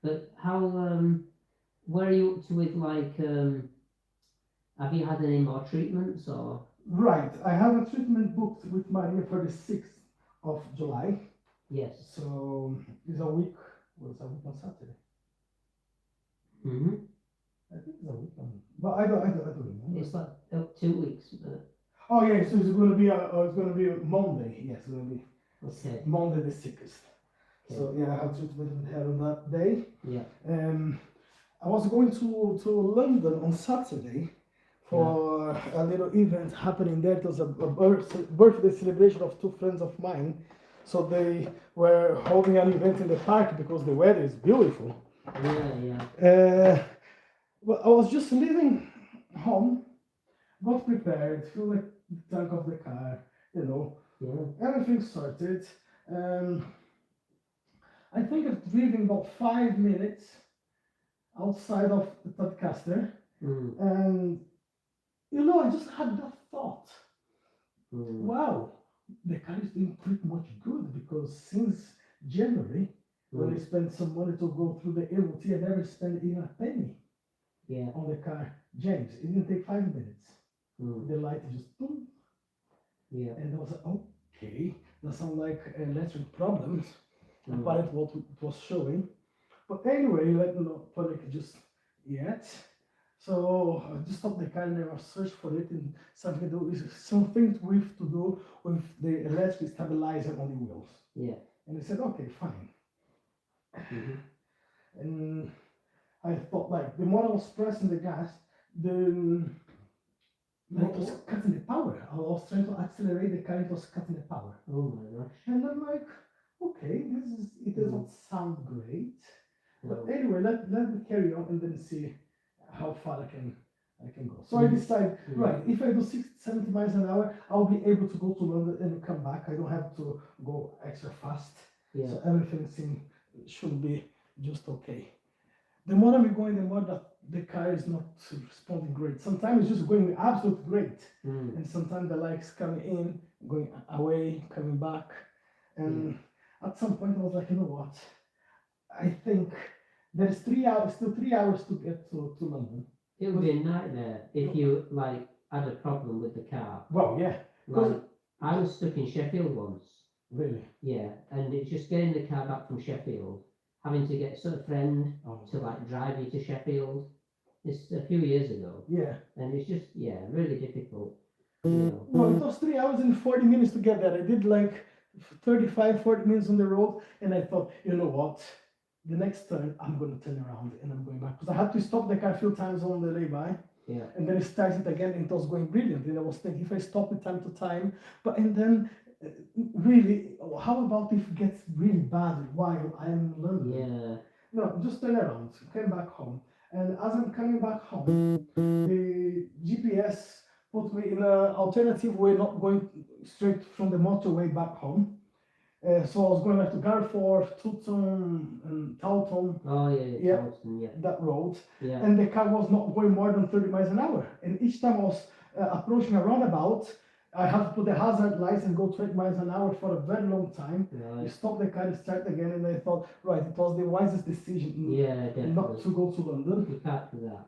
But how, where are you up to with like, have you had any more treatments or? Right, I have a treatment booked with Maria for the 6th of July. Yes. So it's a week. Well, it's a week on Saturday. Mm-hmm. I think it's a week on. But I don't remember. It's like 2 weeks. Oh yeah, so it's gonna be Monday. Yes, it's gonna be Okay. Monday the 6th. Okay. So yeah, I have treatment with her on that day. Yeah. Um, I was going to London on Saturday for a little event happening there. It was a birthday celebration of two friends of mine. So they were holding an event in the park because the weather is beautiful. Yeah. Yeah. Well, I was just leaving home, got prepared, filled the tank of the car, you know, Yeah. everything sorted. Um, I think I've driven about 5 minutes outside of the Tadcaster, Mm. and I just had that thought. Mm. Wow, the car is doing pretty much good because since January, when I Mm. spent some money to go through the AOT, I never spent even a penny Yeah. on the car. James, it didn't take 5 minutes. Mm. The light just boom, Yeah. and I was like, okay, that sounds like electric problems. Mm. Apparently, what it was showing. But anyway, let me not panic just yet. So I just stopped the car and I searched for it and something with to do with the electric stabilizer on the wheels. Yeah. And I said, okay, fine. Mm-hmm. And I thought like the more I was pressing the gas, the it was cutting the power. I was trying to accelerate the car, it was cutting the power. Oh my gosh. And I'm like, okay, it does not sound great. But No. anyway, let me carry on and then see how far I can go. So I decide, right, if I do 60, 70 miles an hour, I'll be able to go to London and come back. I don't have to go extra fast. Yeah. So everything should be just okay. The more I'm going, the more that the car is not responding great. Sometimes it's just going absolute great. Mm. And sometimes the lights coming in, going away, coming back. And at some point I was like, you know what? I think there's 3 hours, still 3 hours to get to London. It would be a nightmare if you like had a problem with the car. Well, yeah. Like I was stuck in Sheffield once. Really? Yeah, and it's just getting the car back from Sheffield, having to get a friend to like drive you to Sheffield. It's a few years ago, Yeah. and it's just really difficult. Well, it was 3 hours and 40 minutes to get there. I did like 35, 40 minutes on the road, and I thought, you know what? The next turn, I'm going to turn around and I'm going back. Because I had to stop the car a few times on the lay-by. Yeah. And then it started again, and it was going brilliant. And I was thinking, if I stop it time to time, and then really, how about if it gets really bad while I'm in London? Yeah. No, just turn around, came back home. And as I'm coming back home, the GPS put me in an alternative way, not going straight from the motorway back home. So I was going like to Garforth, Tooting, and Taunton, Oh yeah. Yeah. Charleston, yeah. that road. Yeah. And the car was not going more than 30 miles an hour. And each time I was approaching a roundabout, I had to put the hazard lights and go 20 miles an hour for a very long time. You Right. stop the car and start again, and I thought, right, it was the wisest decision Yeah, definitely. not to go to London. You can't do that.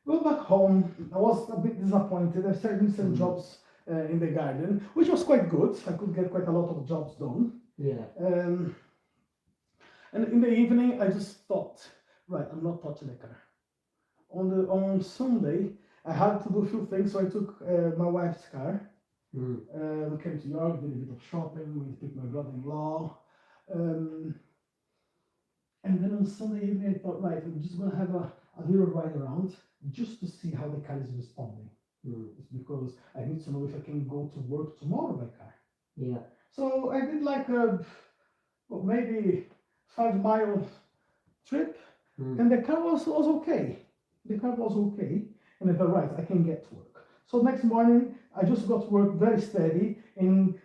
Go back home. I was a bit disappointed. I started doing some jobs in the garden, which was quite good. I could get quite a lot of jobs done. Yeah. And in the evening, I just thought, right, I'm not touching the car. On Sunday, I had to do a few things, so I took my wife's car. Mm. We came to York, did a bit of shopping, went to pick my brother-in-law. Um, and then on Sunday evening, I thought, right, I'm just going to have a little ride around just to see how the car is responding. It's because I need to know if I can go to work tomorrow by car. Yeah. So I did like maybe 5 mile trip, and the car was okay. The car was okay, and I thought, right, I can get to work. So next morning, I just got to work very steady, and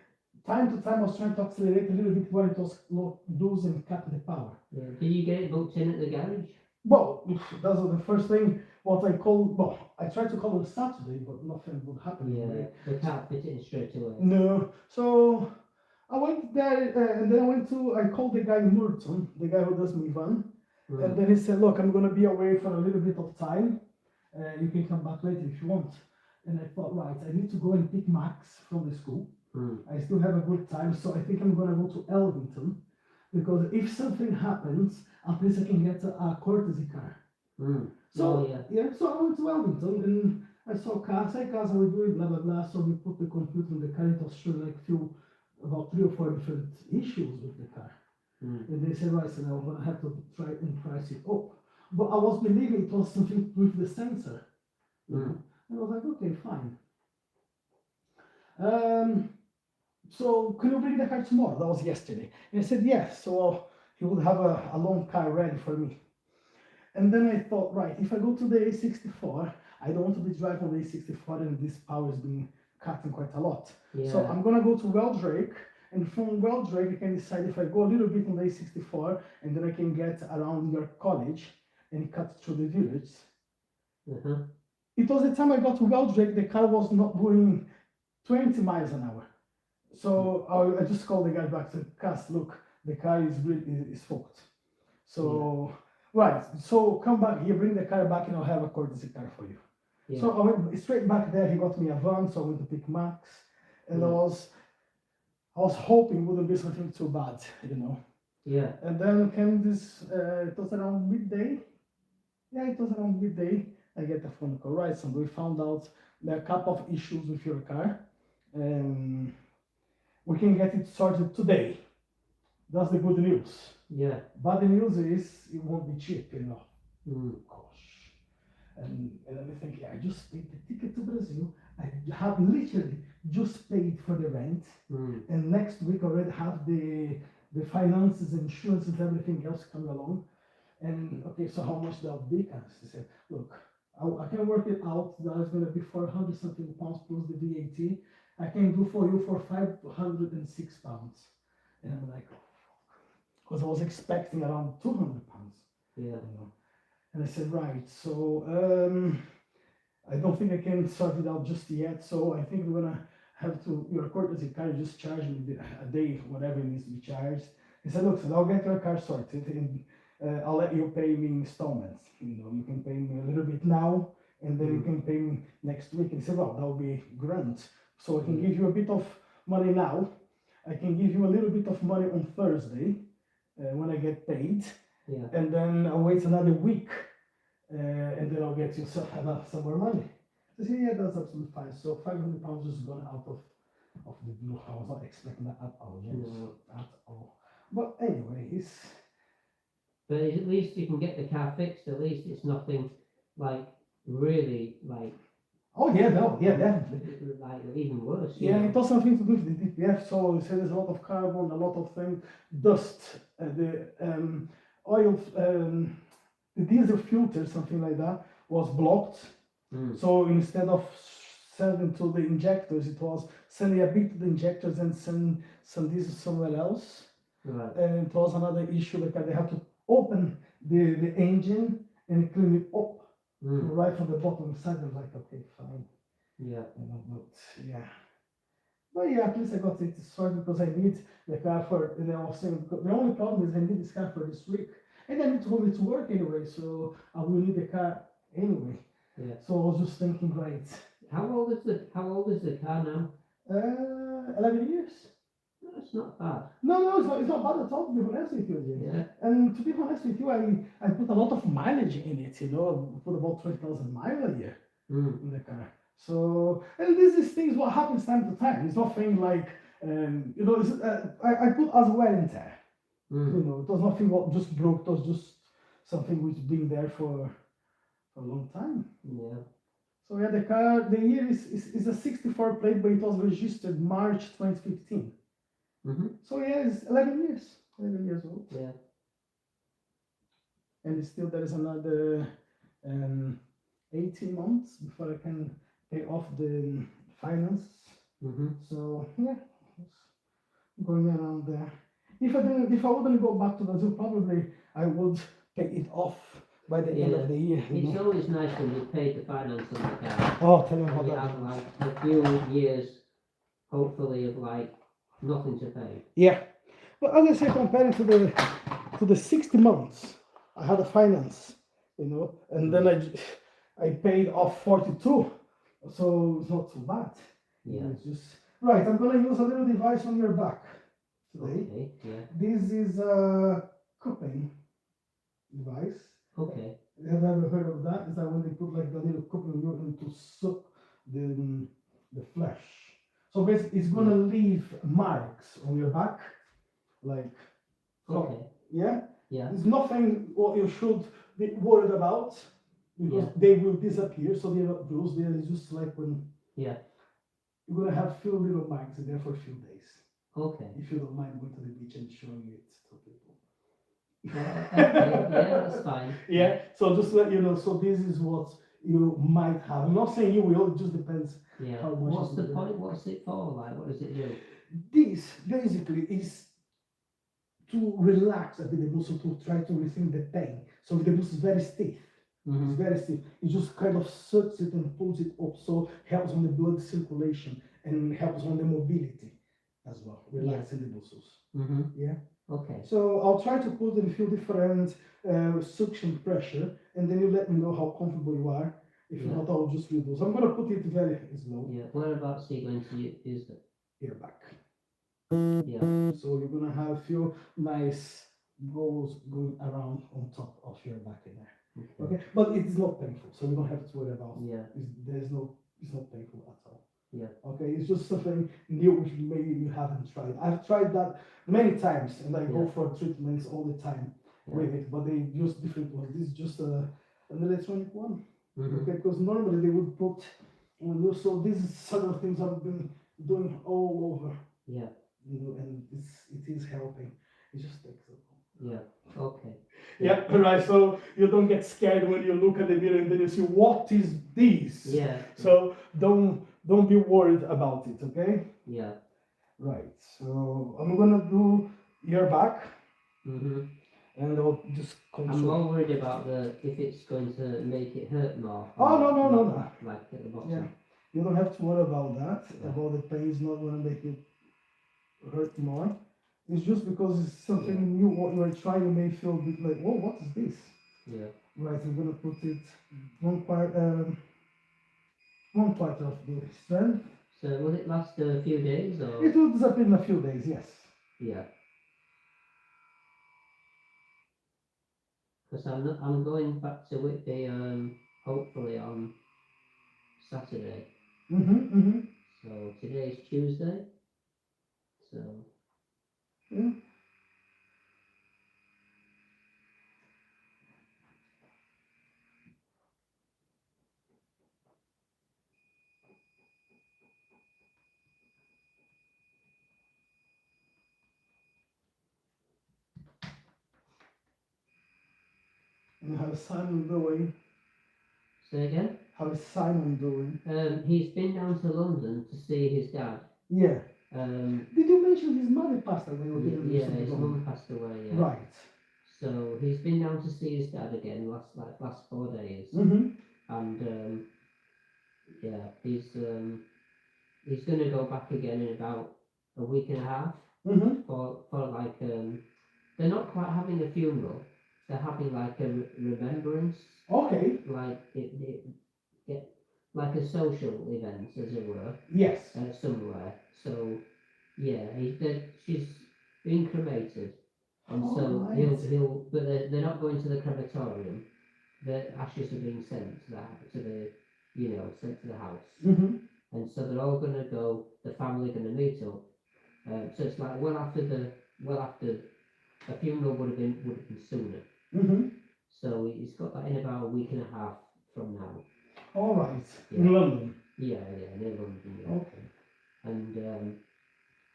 time to time I was trying to accelerate a little bit when it was losing cut the power. Yeah. Did you get it booked in at the garage? Well, that's the first thing. What I called, I tried to call on Saturday, but nothing would happen. Yeah. They can't fit it in straight away. No. So I went there, and then I called the guy Merton, the guy who does my van, And then he said, look, I'm going to be away for a little bit of time. You can come back later if you want. And I thought, right, I need to go and pick Max from the school. I still have a good time, so I think I'm going to go to Elvington, because if something happens, at least I can get a courtesy car. So so I went to Elvington and I saw cars. Hey, cars, how we doing? Blah blah blah. So we put the computer in the car. It was showing like about 3 or 4 different issues with the car. And they said, right, so now I'm gonna have to try and price it up. But I was believing it was something with the sensor. And I was like, okay, fine. So can you bring the car tomorrow? That was yesterday. And I said yes. So he would have a long car ready for me. And then I thought, right, if I go to the A64, I don't want to be driving on the A64 and this power is being cutting quite a lot. So I'm gonna go to Weldrake, and from Weldrake I can decide if I go a little bit on the A64 and then I can get around York College and cut through the village. It was the time I got to Weldrake, the car was not going 20 miles an hour. So I just called the guy back to Cass, look, the car is fucked. So, right, so come back here, bring the car back and I'll have a courtesy car for you. So I went straight back there, he got me a van, so I went to pick Max. And I was hoping it wouldn't be something too bad, you know. And then came this, it was around midday. It was around midday. I get a phone call, right, so we found out there are a couple of issues with your car. We can get it sorted today. That's the good news. But the news is it won't be cheap, you know. Gosh. And then I think, I just paid the ticket to Brazil. I have literally just paid for the rent. And next week I already have the finances, insurance and everything else coming along. And okay, so how much that'll be? He said, look, I can work it out. That's going to be 400 something pounds plus the VAT. I can do for you for 506 pounds. And I'm like, because I was expecting around 200 pounds. You know? And I said, right, so I don't think I can sort it out just yet. So I think we're gonna have to, your courtesy car, just charge me a day, whatever needs to be charged. He said, look, so I'll get your car sorted and I'll let you pay me installments. You know, you can pay me a little bit now and then you can pay me next week. And he said, well, that'll be grand. So I can give you a bit of money now. I can give you a little bit of money on Thursday when I get paid. And then I'll wait another week and then I'll get you some more money. So I said, yeah, that's absolutely fine. So 500 pounds just gone out of the blue. I was not expecting that at all, at all. But anyway, But at least you can get the car fixed. At least it's nothing like really like. Oh yeah, no, yeah, definitely. Like even worse. It was something to do with the DPF. So they said there's a lot of carbon, a lot of things, dust, the oil, the diesel filter, something like that, was blocked. So instead of sending to the injectors, it was sending a bit to the injectors and send some diesel somewhere else. And it was another issue because they had to open the engine and clean it up. Right from the bottom side, I was like, okay, fine. But at least I got it sorted because I need the car for, and I was saying, the only problem is I need this car for this week. And I need to hold it to work anyway, so I will need the car anyway. So I was just thinking, right. How old is the car now? 11 years. No, it's not bad. No, it's not bad at all, to be honest with you, James. And to be honest with you, I put a lot of mileage in it, you know, I put about 20,000 miles a year in the car. So, and this is things what happens time to time. It's nothing like, you know, I put as wear and tear. You know, it was nothing what just broke, it was just something which been there for a long time. So the car, the year is a 64 plate, but it was registered March 2015. So it's 11 years old. And it's still, there is another 18 months before I can pay off the finance. So going around there. If I wouldn't go back to Brazil, probably I would pay it off by the end of the year. It's always nice when you pay the finance on the car. Oh, tell me about you that. have like a few years, hopefully, of like nothing to pay. But as I say, comparing to the 60 months I had a finance, and then I paid off 42, so it's not too bad. Yeah. It's just right. I'm gonna use a little device on your back today. Okay. Yeah. This is a cupping device. Okay. Have you ever heard of that? Is that when they put like the little cupping in to suck the flesh? So basically, it's gonna leave marks on your back, like Okay. yeah. Yeah. There's nothing what you should be worried about because Yeah. they will disappear. So they're not bruised. They're just like when Yeah. you're gonna have few little marks in there for a few days. Okay. If you don't mind going to the beach and showing it to people. Okay. Yeah, that's fine. Yeah. So just let you know. So this is what you might have. I'm not saying you will. It just depends. Yeah. How much What's is the it? point? What's it for? Like, what does it do? This basically is to relax a bit the muscle to try to rethink the pain. So if the muscle is very stiff. It's Mm-hmm. very stiff. It just kind of sucks it and pulls it up, so helps on the blood circulation and helps on the mobility as well, relaxing the muscles. Mm-hmm. Yeah. Okay. So I'll try to put in a few different suction pressure, and then you let me know how comfortable you are. If Yeah. not, I'll just reduce. I'm gonna put it very slow Yeah. Whereabouts are you going to use it? here back. Yeah. So you're gonna have a few nice goals going around on top of your back in there. Okay. Okay, but it's not painful, so you don't have to worry about. Yeah. It's not painful at all. Yeah. Okay, it's just something new which maybe you haven't tried. I've tried that many times, and I go Yeah. for treatments all the time Yeah. with it, but they use different ones. This is just an electronic one. Mm-hmm. Okay, because normally they would put on you. So these sort of things I've been doing all over, Yeah. and it is helping. It just takes a while. Yeah. Okay. Yeah, right. So you don't get scared when you look at the mirror and then you see what is this. Yeah. So don't be worried about it. Okay. Yeah. Right. So I'm gonna do your back, Mm-hmm. and I'll just I'm control. more worried about if it's going to make it hurt more. Oh, no. Like at the bottom. Yeah. You don't have to worry about that. Yeah. About the pain is not gonna make it hurt more. It's just because it's something new. What you are trying, you may feel a bit like, whoa, what is this? Yeah. Right. I'm gonna put it one part of the strength. So will it last a few days or? It will disappear in a few days, yes. Yeah. Because I'm going back to Whitby hopefully on Saturday. So today's Tuesday. So Yeah. And how is Simon doing? say again. How is Simon doing? He's been down to London to see his dad. Yeah. Did you mention his mother passed away? Or yeah, his mum passed away. Yeah. Right. So he's been down to see his dad again last 4 days. And yeah, he's going to go back again in about a week and a half for like they're not quite having a funeral, they're having like a remembrance, Okay. like like a social event, as it were, Yes. somewhere. So yeah, she's been cremated, and so right. he'll but they're not going to the crematorium. The ashes are being sent to the sent to the house. And so they're all gonna go. The family gonna meet up. So it's like well after a funeral would have been sooner. So he's got that in about a week and a half from now. All right. Yeah. In London. Yeah, near London. Yeah. Okay. And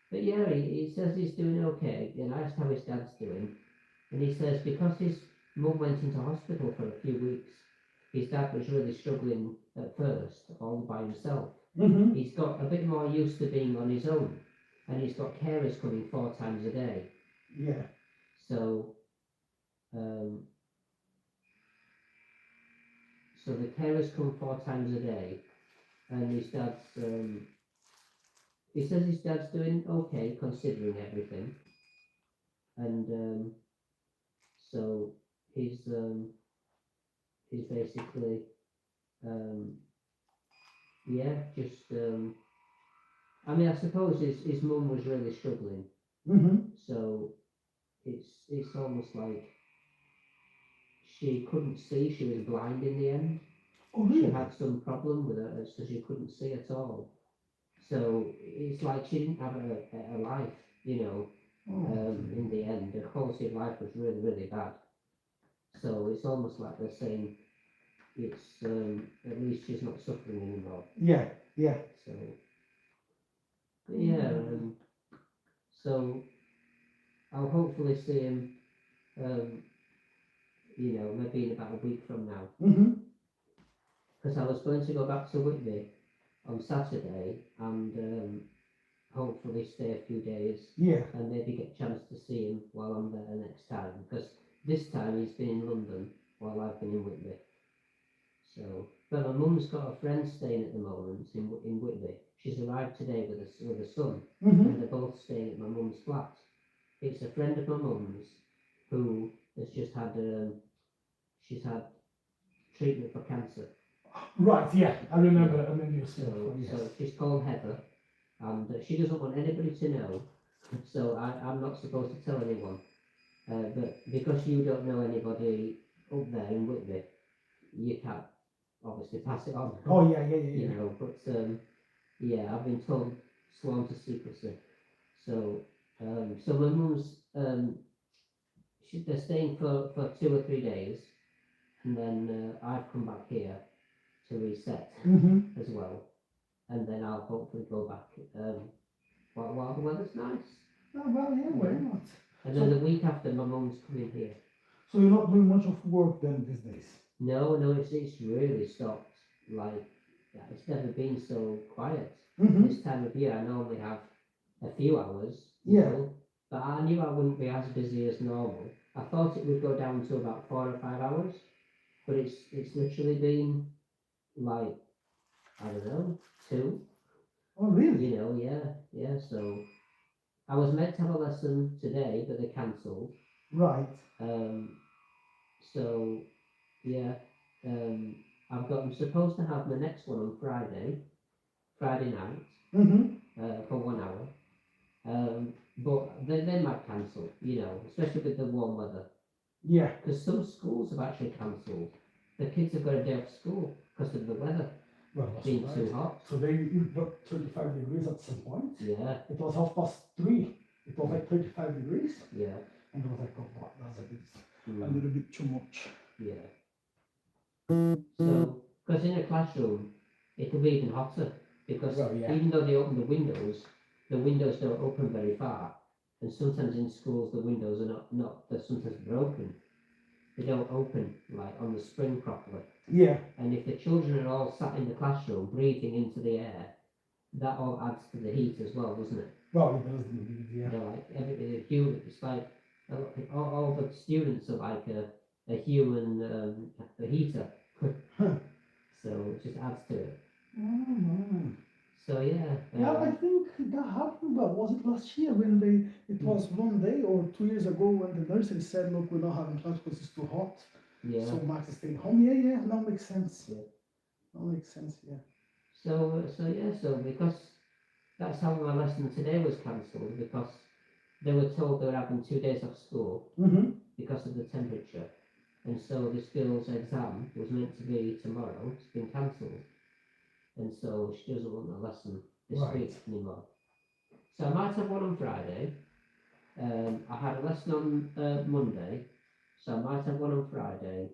but yeah, he says he's doing okay. And I asked how his dad's doing, and he says because his mum went into hospital for a few weeks, his dad was really struggling at first, all by himself. He's got a bit more used to being on his own, and he's got carers coming 4 times a day. Yeah. So, so the carers come 4 times a day, and his dad's. He says his dad's doing okay considering everything, and so he's basically yeah, just I mean, I suppose his mum was really struggling, so it's almost like she couldn't see. She was blind in the end. Oh, She really? had some problem with her, so she couldn't see at all. So it's like she didn't have a life, you know. Oh, In the end, her quality of life was really, really bad. So it's almost like they're saying it's at least she's not suffering anymore. yeah, yeah. So but yeah, so I'll hopefully see him, you know, maybe in about a week from now. Because I was going to go back to Whitby on Saturday and hopefully stay a few days Yeah. and maybe get a chance to see him while I'm there next time. Because this time he's been in London while I've been in Whitby. So, but my mum's got a friend staying at the moment in Whitby. She's arrived today with a son, and they're both staying at my mum's flat. It's a friend of my mum's who has just had she's had treatment for cancer. Right, yeah, I remember you So, said before, yes. so she's called Heather, and she doesn't want anybody to know. So I'm not supposed to tell anyone. But because you don't know anybody up there in Whitby, you can't obviously pass it on. Oh, yeah. You know, but yeah, I've been told sworn to secrecy. So so my mum's they're staying for 2 or 3 days, and then I've come back here to reset as well, and then I'll hopefully go back while the weather's nice. Oh, well, yeah, why not? And then the week after, my mum's coming here. So you're not doing much of work then these days? No, it's really stopped. Like, yeah, it's never been so quiet. This time of year, I normally have a few hours, you know, but I knew I wouldn't be as busy as normal. I thought it would go down to about 4 or 5 hours, but it's literally been like, I don't know, 2. Oh, really? You know, yeah. So I was meant to have a lesson today, but they cancelled. Right. So yeah, I'm supposed to have my next one on Friday night, for 1 hour. But they might cancel, you know, especially with the warm weather. Yeah. Because some schools have actually cancelled. The kids have got a day off school because of the weather Well, that's being right. too hot. So you got 35 degrees at some point. Yeah, It was 3:30. It was like 35 degrees. yeah, And I was like, oh, wow, that's a mm, little bit too much. yeah. So, because in a classroom, it'll be even hotter because Well, yeah. even though they open the windows don't open very far, and sometimes in schools the windows are they're sometimes broken. They don't open like on the spring properly. Yeah. And if the children are all sat in the classroom breathing into the air, that all adds to the heat as well, doesn't it? Well, it does indeed, yeah. You know, like everything, it's like all the students are like a human a heater. So it just adds to it. Oh, So yeah. yeah, I think that happened, but was it last year when it was one day or 2 years ago when the nursery said, look, we're not having class because it's too hot. Yeah. So Max is staying home. Yeah, that makes sense. Yeah. That makes sense, yeah. So because that's how my lesson today was cancelled, because they were told they were having 2 days off school because of the temperature. And so this girl's exam was meant to be tomorrow, it's been cancelled. And so she doesn't want a lesson this week anymore. So I might have one on Friday. I had a lesson on Monday, so I might have one on Friday,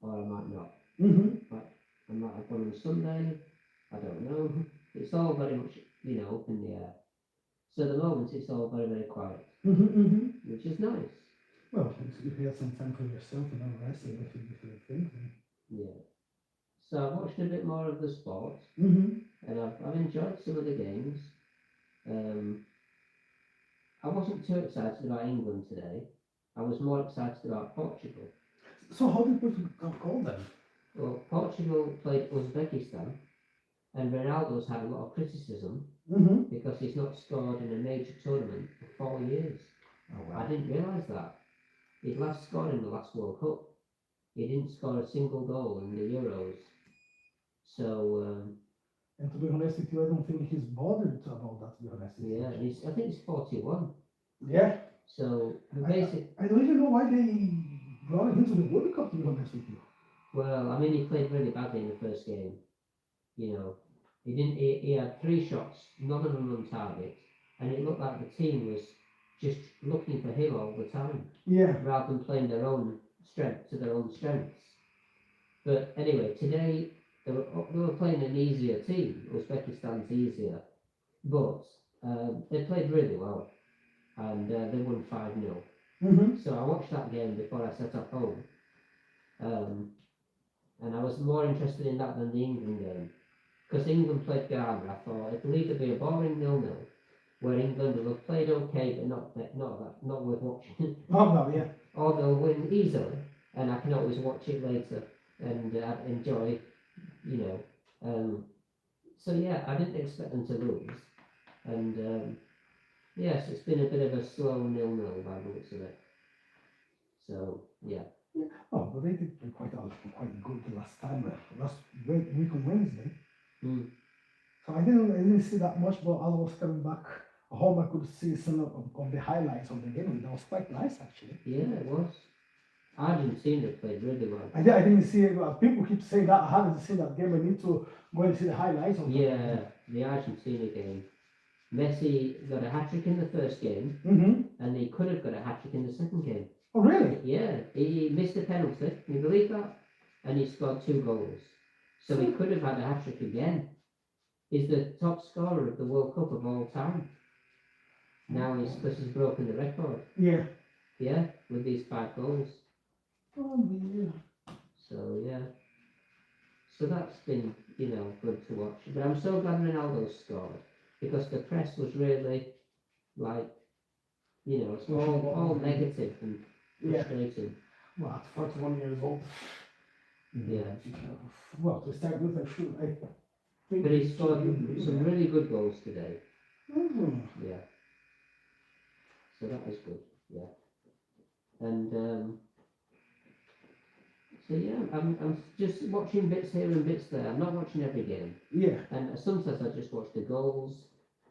or I might not. I might have one on Sunday, I don't know. It's all very much, you know, up in the air. So at the moment it's all very, very quiet, which is nice. Well, if you have some time for yourself and all the rest, and if you think. Yeah. So I watched a bit more of the sport, Mm-hmm. and I've enjoyed some of the games. I wasn't too excited about England today. I was more excited about Portugal. So how did Portugal go then? Well, Portugal played Uzbekistan, and Ronaldo's had a lot of criticism because he's not scored in a major tournament for 4 years. Oh, wow. I didn't realise that. He'd last scored in the last World Cup. He didn't score a single goal in the Euros. So, And to be honest with you, I don't think he's bothered about that, to be honest with you. yeah, and I think he's 41. Yeah. So, the basic. I don't even know why they brought him into the World Cup, to be honest with you. Well, I mean, he played really badly in the first game. You know, he didn't. He had 3 shots, none of them on target, and it looked like the team was just looking for him all the time. Yeah. Rather than playing their own strength to their own strengths. But anyway, today they were playing an easier team. Uzbekistan's easier, but they played really well, and they won 5-0. So I watched that game before I set off home, and I was more interested in that than the England game, because England played Ghana. I thought it'll either be a boring 0-0, where England will have played okay, but not worth watching. Oh no, yeah. Or they'll win easily, and I can always watch it later and enjoy, you know. So yeah, I didn't expect them to lose, and yes, it's been a bit of a slow 0-0 by the looks of it. So yeah. Oh, but they did play quite good last time, last week on Wednesday. So I didn't see that much, but as I was coming back home, I could see some of the highlights of the game. That was quite nice, actually. Yeah, it was. Argentina played really well. I didn't see it. People keep saying that. I haven't seen that game. I need to go and see the highlights of Yeah, the Argentina game. Messi got a hat-trick in the first game, and he could have got a hat-trick in the second game. Oh, really? Yeah, he missed a penalty. Can you believe that? And he scored 2 goals. So he could have had a hat-trick again. He's the top scorer of the World Cup of all time. Now he's broken the record. Yeah. Yeah, with these 5 goals. Oh, yeah. So yeah. So that's been, good to watch. But I'm so glad Ronaldo scored, because the press was really it's all negative and frustrating. Well, at 41 years old. Yeah. Well, to start with, I think. But he scored some really good goals today. Yeah. So that was good. Yeah. And so yeah, I'm just watching bits here and bits there. I'm not watching every game. Yeah. And sometimes I just watch the goals,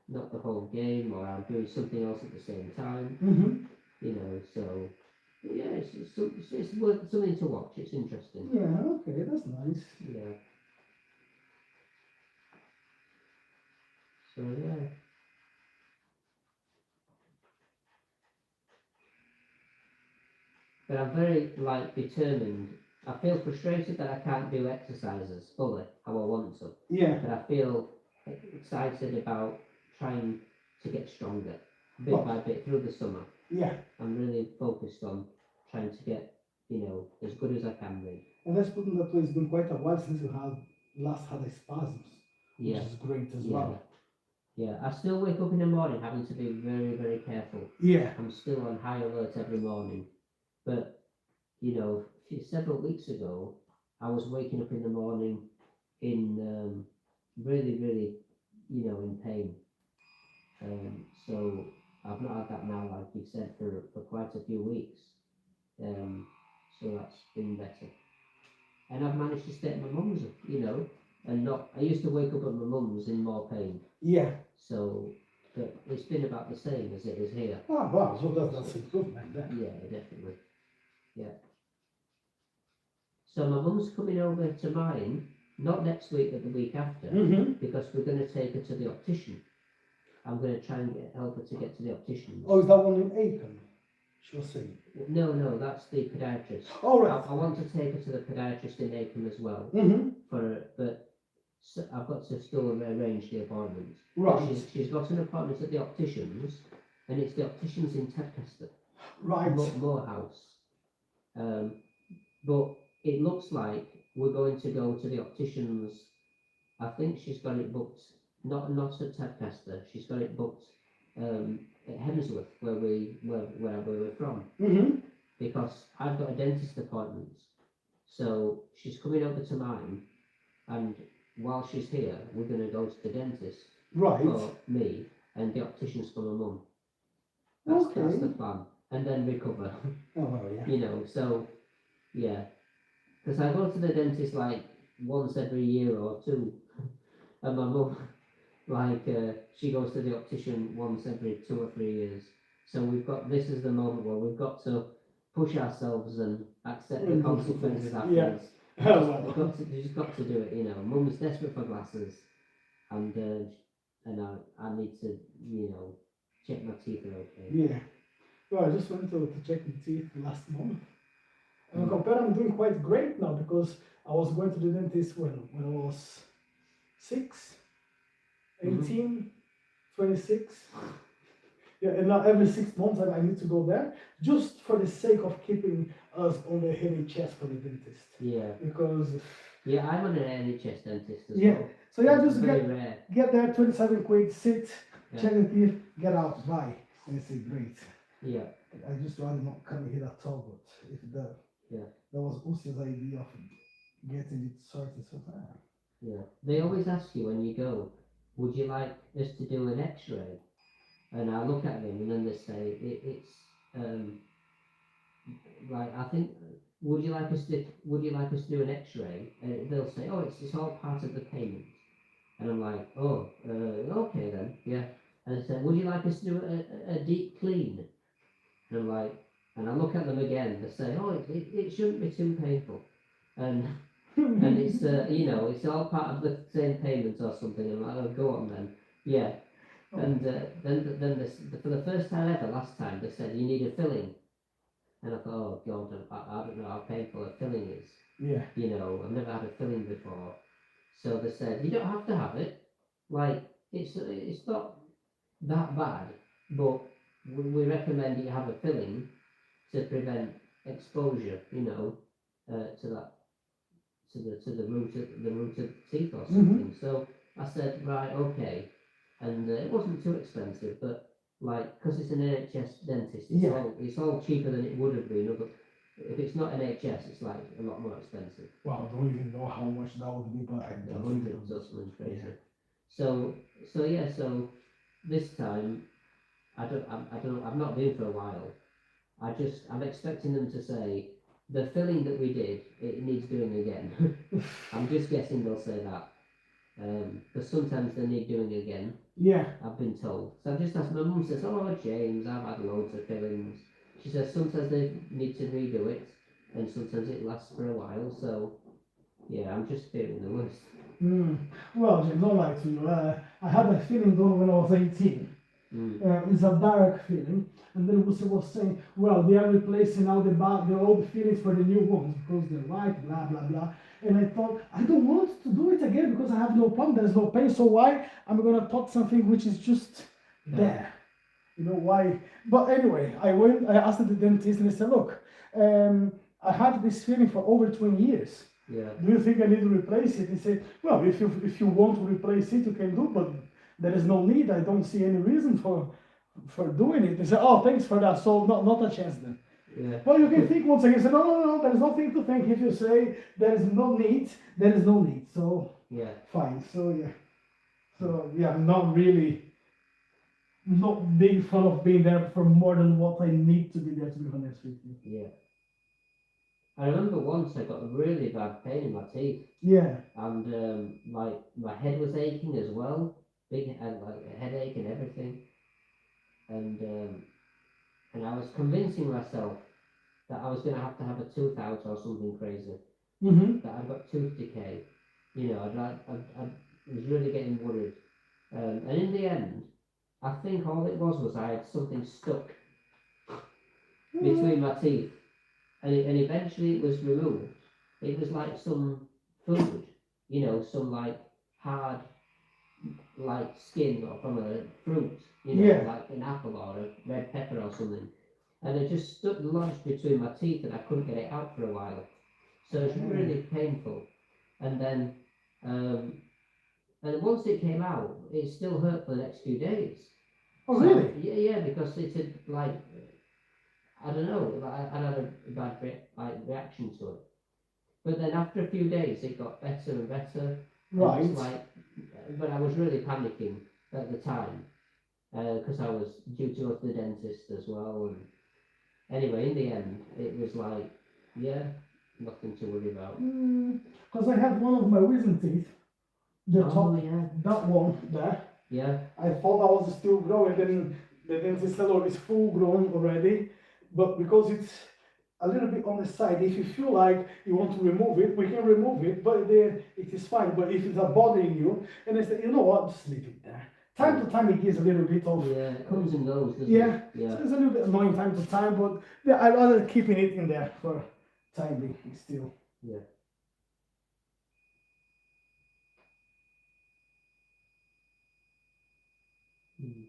not the whole game, or I'm doing something else at the same time. So yeah, it's worth something to watch. It's interesting. Yeah. Okay, that's nice. Yeah. So yeah. But I'm very determined. I feel frustrated that I can't do exercises fully how I want to. Yeah. But I feel excited about trying to get stronger bit by bit through the summer. Yeah. I'm really focused on trying to get, as good as I can be. And let's put in that way, it's been quite a while since you last had a spasms. Which is great as well. Yeah, I still wake up in the morning having to be very, very careful. Yeah. I'm still on high alert every morning. But, several weeks ago, I was waking up in the morning in really, really, in pain. So I've not had that now, like you said, for quite a few weeks. So that's been better. And I've managed to stay at my mum's, and I used to wake up at my mum's in more pain. Yeah. So, but it's been about the same as it is here. Oh, wow, so that's improvement then. Yeah, definitely. Yeah. So my mum's coming over to mine, not next week, but the week after, because we're going to take her to the optician. I'm going to try and help her to get to the optician. Oh, is that one in Aiken? She was saying. No, that's the podiatrist. Oh, right. I want to take her to the podiatrist in Aiken as well. But I've got to still arrange the appointment. Right. She's got an appointment at the opticians, and it's the opticians in Tadcaster. Right. Morehouse. But it looks like we're going to go to the opticians. I think she's got it booked, not at Tadcaster. She's got it booked at Hemsworth, where we're from. Because I've got a dentist appointment. So she's coming over to mine, and while she's here, we're going to go to the dentist for me, and the opticians for my mum. That's the plan. and then recover. Oh, well, yeah. You know, so yeah, because I go to the dentist like once every year or two, and my mum, like, she goes to the optician once every 2 or 3 years. So we've got this is the moment where we've got to push ourselves and accept the And do consequences something, yeah. afterwards. Oh, well. You just got to do it, you know. Mum's desperate for glasses, and I need to, you know, check my teeth are okay. Yeah. Well, I just went to check my teeth last month. And Mm. compared, I'm doing quite great now because I was going to the dentist when I was 6, 18, 26. Yeah, and now every 6 months I need to go there just for the sake of keeping us on the NHS for the dentist. Yeah. Because Yeah, I'm on an NHS dentist as yeah, well. so yeah, It's just very rare. get there, 27 quid, sit, Yeah. check the teeth, get out, bye. And it's great. Yeah. I just rather not come here at all, but if that was Usi's idea of getting it sorted, so Yeah. They always ask you when you go, would you like us to do an X-ray? And I look at them and then they say it's like I think would you like us to do an X-ray? And they'll say, oh, it's all part of the payment. And I'm like, oh, okay then, yeah. And they say, would you like us to do a deep clean? And I'm like, and I look at them again. They say, oh, it shouldn't be too painful, and it's you know, it's all part of the same payment or something. And I'm like, oh, go on then, yeah. And then for the first time ever, last time they said you need a filling, and I thought, oh God, I don't know how painful a filling is. yeah. You know, I've never had a filling before. So they said you don't have to have it. Like it's not that bad, but we recommend you have a filling to prevent exposure. You know, to that to the root of teeth or something. So I said, right, okay, and it wasn't too expensive, but like because it's an NHS dentist, it's all cheaper than it would have been. But if it's not NHS, it's like a lot more expensive. Well, I don't even know how much that would be, but I don't Hundreds or something crazy. Yeah. So this time I've not been for a while. I'm expecting them to say the filling that we did, it needs doing again. I'm just guessing they'll say that. Because sometimes they need doing again. Yeah. I've been told. So I've just asked, my mum says, oh James, I've had loads of fillings. She says sometimes they need to redo it and sometimes it lasts for a while, so yeah, I'm just fearing the worst. Well, James, don't lie to you. I had a feeling though when I was 18. It's a dark feeling, and then Musa was saying, well, they are replacing all the old feelings for the new ones because they're white, blah blah blah. And I thought, I don't want to do it again because I have no problem, there's no pain, so why I'm gonna talk something which is just there? You know why? But anyway, I asked the dentist and I said, look, I have this feeling for over 20 years. Yeah. Do you think I need to replace it? He said, well, if you want to replace it, you can do, but there is no need. I don't see any reason for doing it. They said, oh, thanks for that. So not a chance then. Yeah. Well, you can think once again. Say, no, there is nothing to think. If you say there is no need, there is no need. So yeah, fine. So yeah, I'm not big fan of being there for more than what I need to be there, to be honest with you. Yeah. I remember once I got a really bad pain in my teeth. Yeah. And my head was aching as well. Big like a headache and everything. And I was convincing myself that I was going to have a tooth out or something crazy. That I'd got tooth decay. You know, I was really getting worried. And in the end, I think all it was I had something stuck between my teeth. And eventually it was removed. It was like some food, you know, some like hard, like skin or from a fruit, you know, like an apple or a red pepper or something. And it just stuck lodged between my teeth and I couldn't get it out for a while. So it's really painful. And then, and once it came out, it still hurt for the next few days. Oh, really? Yeah, because it had like, I don't know, I had a bad reaction to it. But then after a few days, it got better and better. Right. And but I was really panicking at the time because I was due to go to the dentist as well, anyway, in the end, it was like, yeah, nothing to worry about. Because I had one of my wisdom teeth, the Oh, top, yeah. that one there. Yeah. I thought I was still growing, then the dentist said, oh, it's full grown already, but because it's a little bit on the side, if you feel like you want to remove it, we can remove it, but then it is fine. But if it's bothering you, and I said, you know what, just leave it there. Time to time it gives a little bit of, Yeah, it comes and goes, doesn't yeah, it? Yeah. so it's a little bit annoying time to time, but yeah, I'd rather keeping it in there for time being still. Yeah. Mm.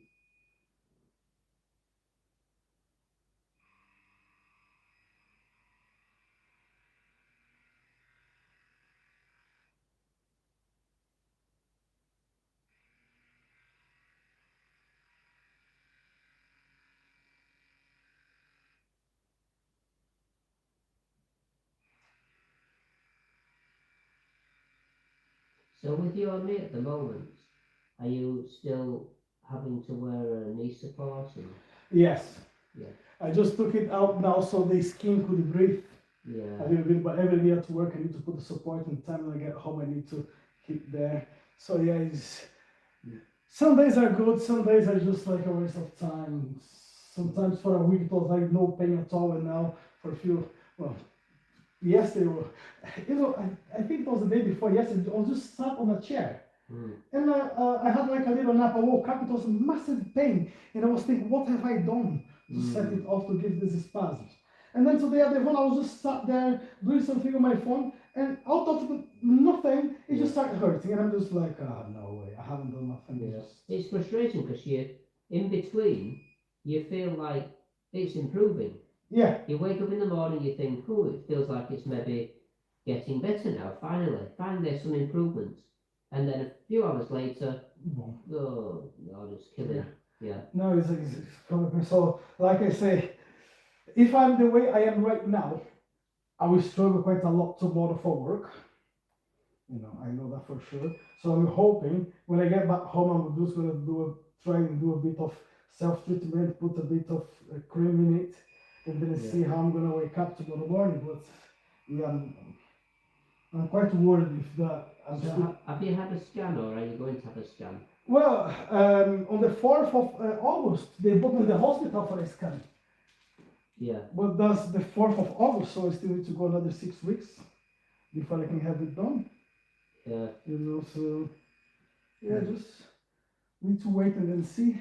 So with your knee at the moment, are you still having to wear a knee support? And, Yes. yeah. I just took it out now so the skin could breathe Yeah. a little bit, but every day at work I need to put the support, and time when I get home I need to keep there. So yeah, it's, some days are good, some days are just like a waste of time. Sometimes for a week it was like no pain at all, and now for a few, well, yesterday, you know, I think it was the day before yesterday, I was just sat on a chair. And I had like a little nap. I woke up, it was a massive pain, and I was thinking, what have I done to set it off to give this spasms? And then today at the phone, I was just sat there doing something on my phone, and out of nothing, it just started hurting, and I'm just like, ah, no way, I haven't done nothing. Yeah. It's frustrating because you, in between, you feel like it's improving. Yeah. You wake up in the morning, you think, oh, it feels like it's maybe getting better now, finally there's some improvements. And then a few hours later, oh, God, it's killing. Yeah. No, it's so, like I say, if I'm the way I am right now, I will struggle quite a lot tomorrow for work. You know, I know that for sure. So I'm hoping when I get back home, I'm just gonna try and do a bit of self-treatment, put a bit of cream in it, and then see how I'm gonna wake up tomorrow morning. But yeah, I'm quite worried if that. So have you had a scan, or are you going to have a scan? Well, on the 4th of August, they booked me the hospital for a scan. Yeah. But that's the 4th of August, so I still need to go another 6 weeks before I can have it done. Yeah. You know, so yeah, just need to wait and then see.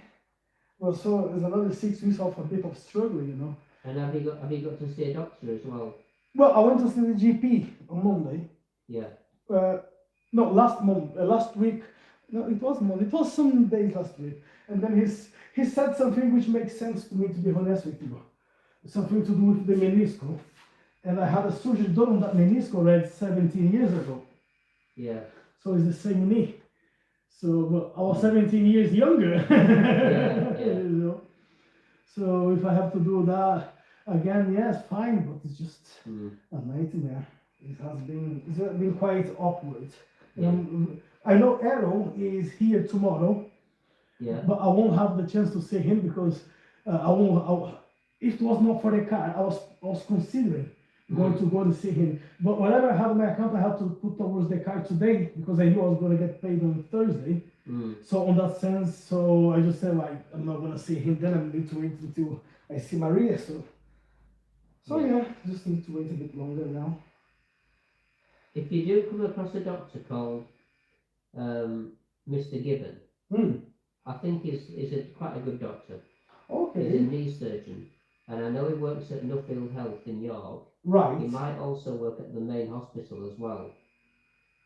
Well, so there's another 6 weeks of a bit of struggle, you know. And have you got to see a doctor as well? Well, I went to see the GP on Monday. Yeah. No, last week. No, it was Monday. It was some days last week. And then he said something which makes sense to me, to be honest with you. Something to do with the menisco. And I had a surgery done on that menisco already 17 years ago. Yeah. So it's the same knee. So, but I was 17 years younger. Yeah. You know? So if I have to do that again, yes, fine, but it's just a nightmare. It's been quite awkward. Yeah. I know Errol is here tomorrow, but I won't have the chance to see him because if it was not for the car, I was considering going to go to see him. But whatever I have in my account, I have to put towards the car today because I knew I was going to get paid on Thursday. So on that sense, so I just said like I'm not going to see him. Then I need to wait until I see Maria. So yeah, just need to wait a bit longer now. If you do come across a doctor called Mr. Gibbon, I think is quite a good doctor. Okay. He's a knee surgeon, and I know he works at Nuffield Health in York. Right. He might also work at the main hospital as well.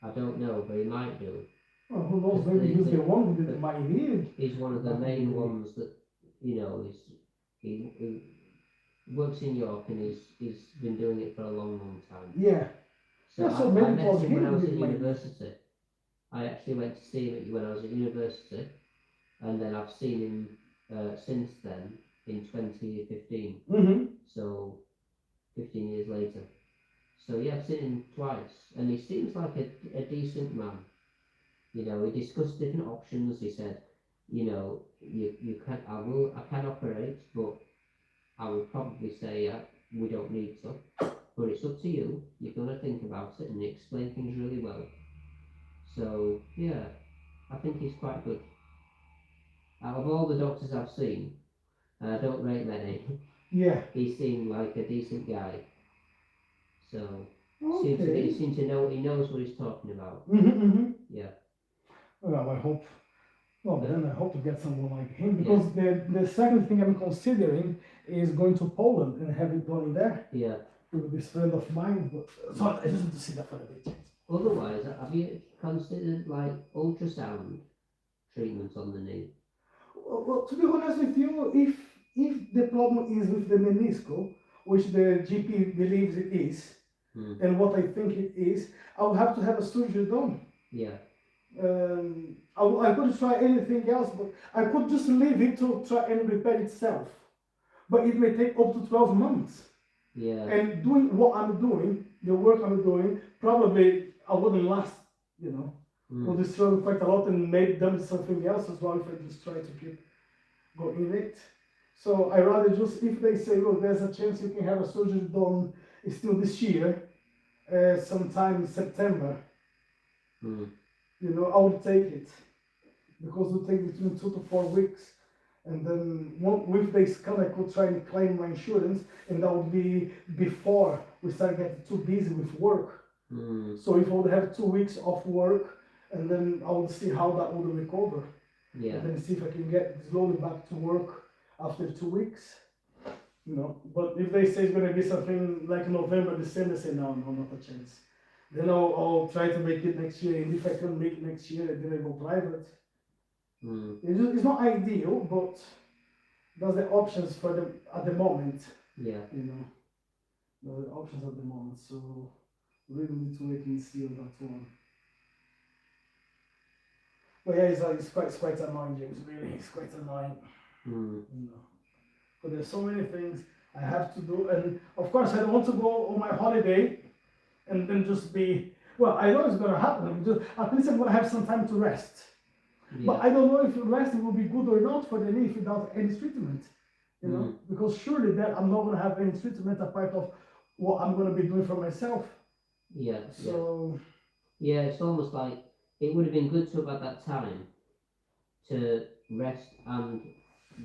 I don't know, but he might do. Well, who knows? Maybe he's the one who might need. He's one of the main ones that, you know, he works in York, and he's been doing it for a long time. Yeah. So, yeah, so I met maybe him when I was at university. I actually went to see him when I was at university, and then I've seen him since then in 2015. So 15 years later. So yeah, I've seen him twice, and he seems like a decent man. You know, we discussed different options. He said, you know, you can I can operate, but I would probably say we don't need to. But it's up to you. You're gonna think about it and explain things really well. So yeah, I think he's quite good. Out of all the doctors I've seen, and I don't rate many, Yeah. he seemed like a decent guy. So he Okay. seems to know he knows what he's talking about. Yeah, Well, I hope. Well, yeah, then I hope to get someone like him yeah, because the second thing I'm considering is going to Poland and have it done there yeah. with this friend of mine. But so I just want to see that for a bit. Otherwise, have you considered like ultrasound treatment on the knee? Well, to be honest with you, if the problem is with the meniscal, which the GP believes it is, Hmm. and what I think it is, I will have to have a surgery done. Yeah, I could try anything else, but I could just leave it to try and repair itself. But it may take up to 12 months. yeah, And doing what I'm doing, the work I'm doing, probably I wouldn't last, you know. Will destroy quite a lot and maybe done something else as well if I just try to keep going in it. So I rather just, if they say, look, there's a chance you can have a surgery done still this year, sometime in September, you know, I would take it. Because it will take between 2 to 4 weeks. And then with this scan, I could try and claim my insurance, and that would be before we start getting too busy with work. So if I would have 2 weeks off work, and then I would see how that would recover. yeah, And then see if I can get slowly back to work after 2 weeks. You know, but if they say it's going to be something like November, December, say no, not a chance. Then I'll try to make it next year, and if I can make it next year, then I go private. It's not ideal, but that's the options for them at the moment. yeah. You know, those are the options at the moment. So really need to wait and see on that one. But yeah, it's quite annoying, James. Really, it's quite annoying. You know, but there's so many things I have to do, and of course I don't want to go on my holiday and then just be. Well, I know it's gonna happen. At least I'm gonna have some time to rest. Yeah. But I don't know if resting will be good or not for the knee without any treatment. You know, because surely that I'm not going to have any treatment apart of what I'm going to be doing for myself. Yeah. So. Yeah, it's almost like it would have been good to have had that time to rest and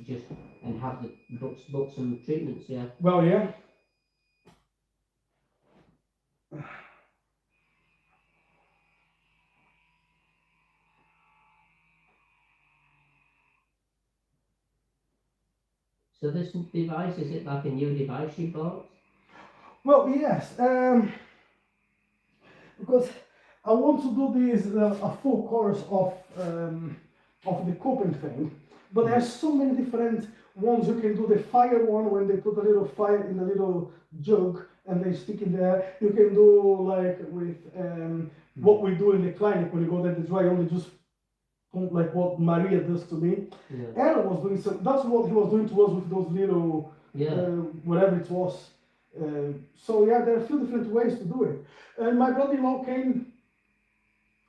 just and have the book some treatments. Yeah. Well, yeah. So this device, is it like a new device you bought? Well, yes. Because I want to do this a full course of the coping thing, but there's so many different ones. You can do the fire one when they put a little fire in a little jug and they stick it there. You can do like with what we do in the clinic when you go there to dry only just like what Maria does to me. Yeah. Aaron was doing so. That's what he was doing to us with those little whatever it was. So yeah, there are a few different ways to do it. And my brother-in-law came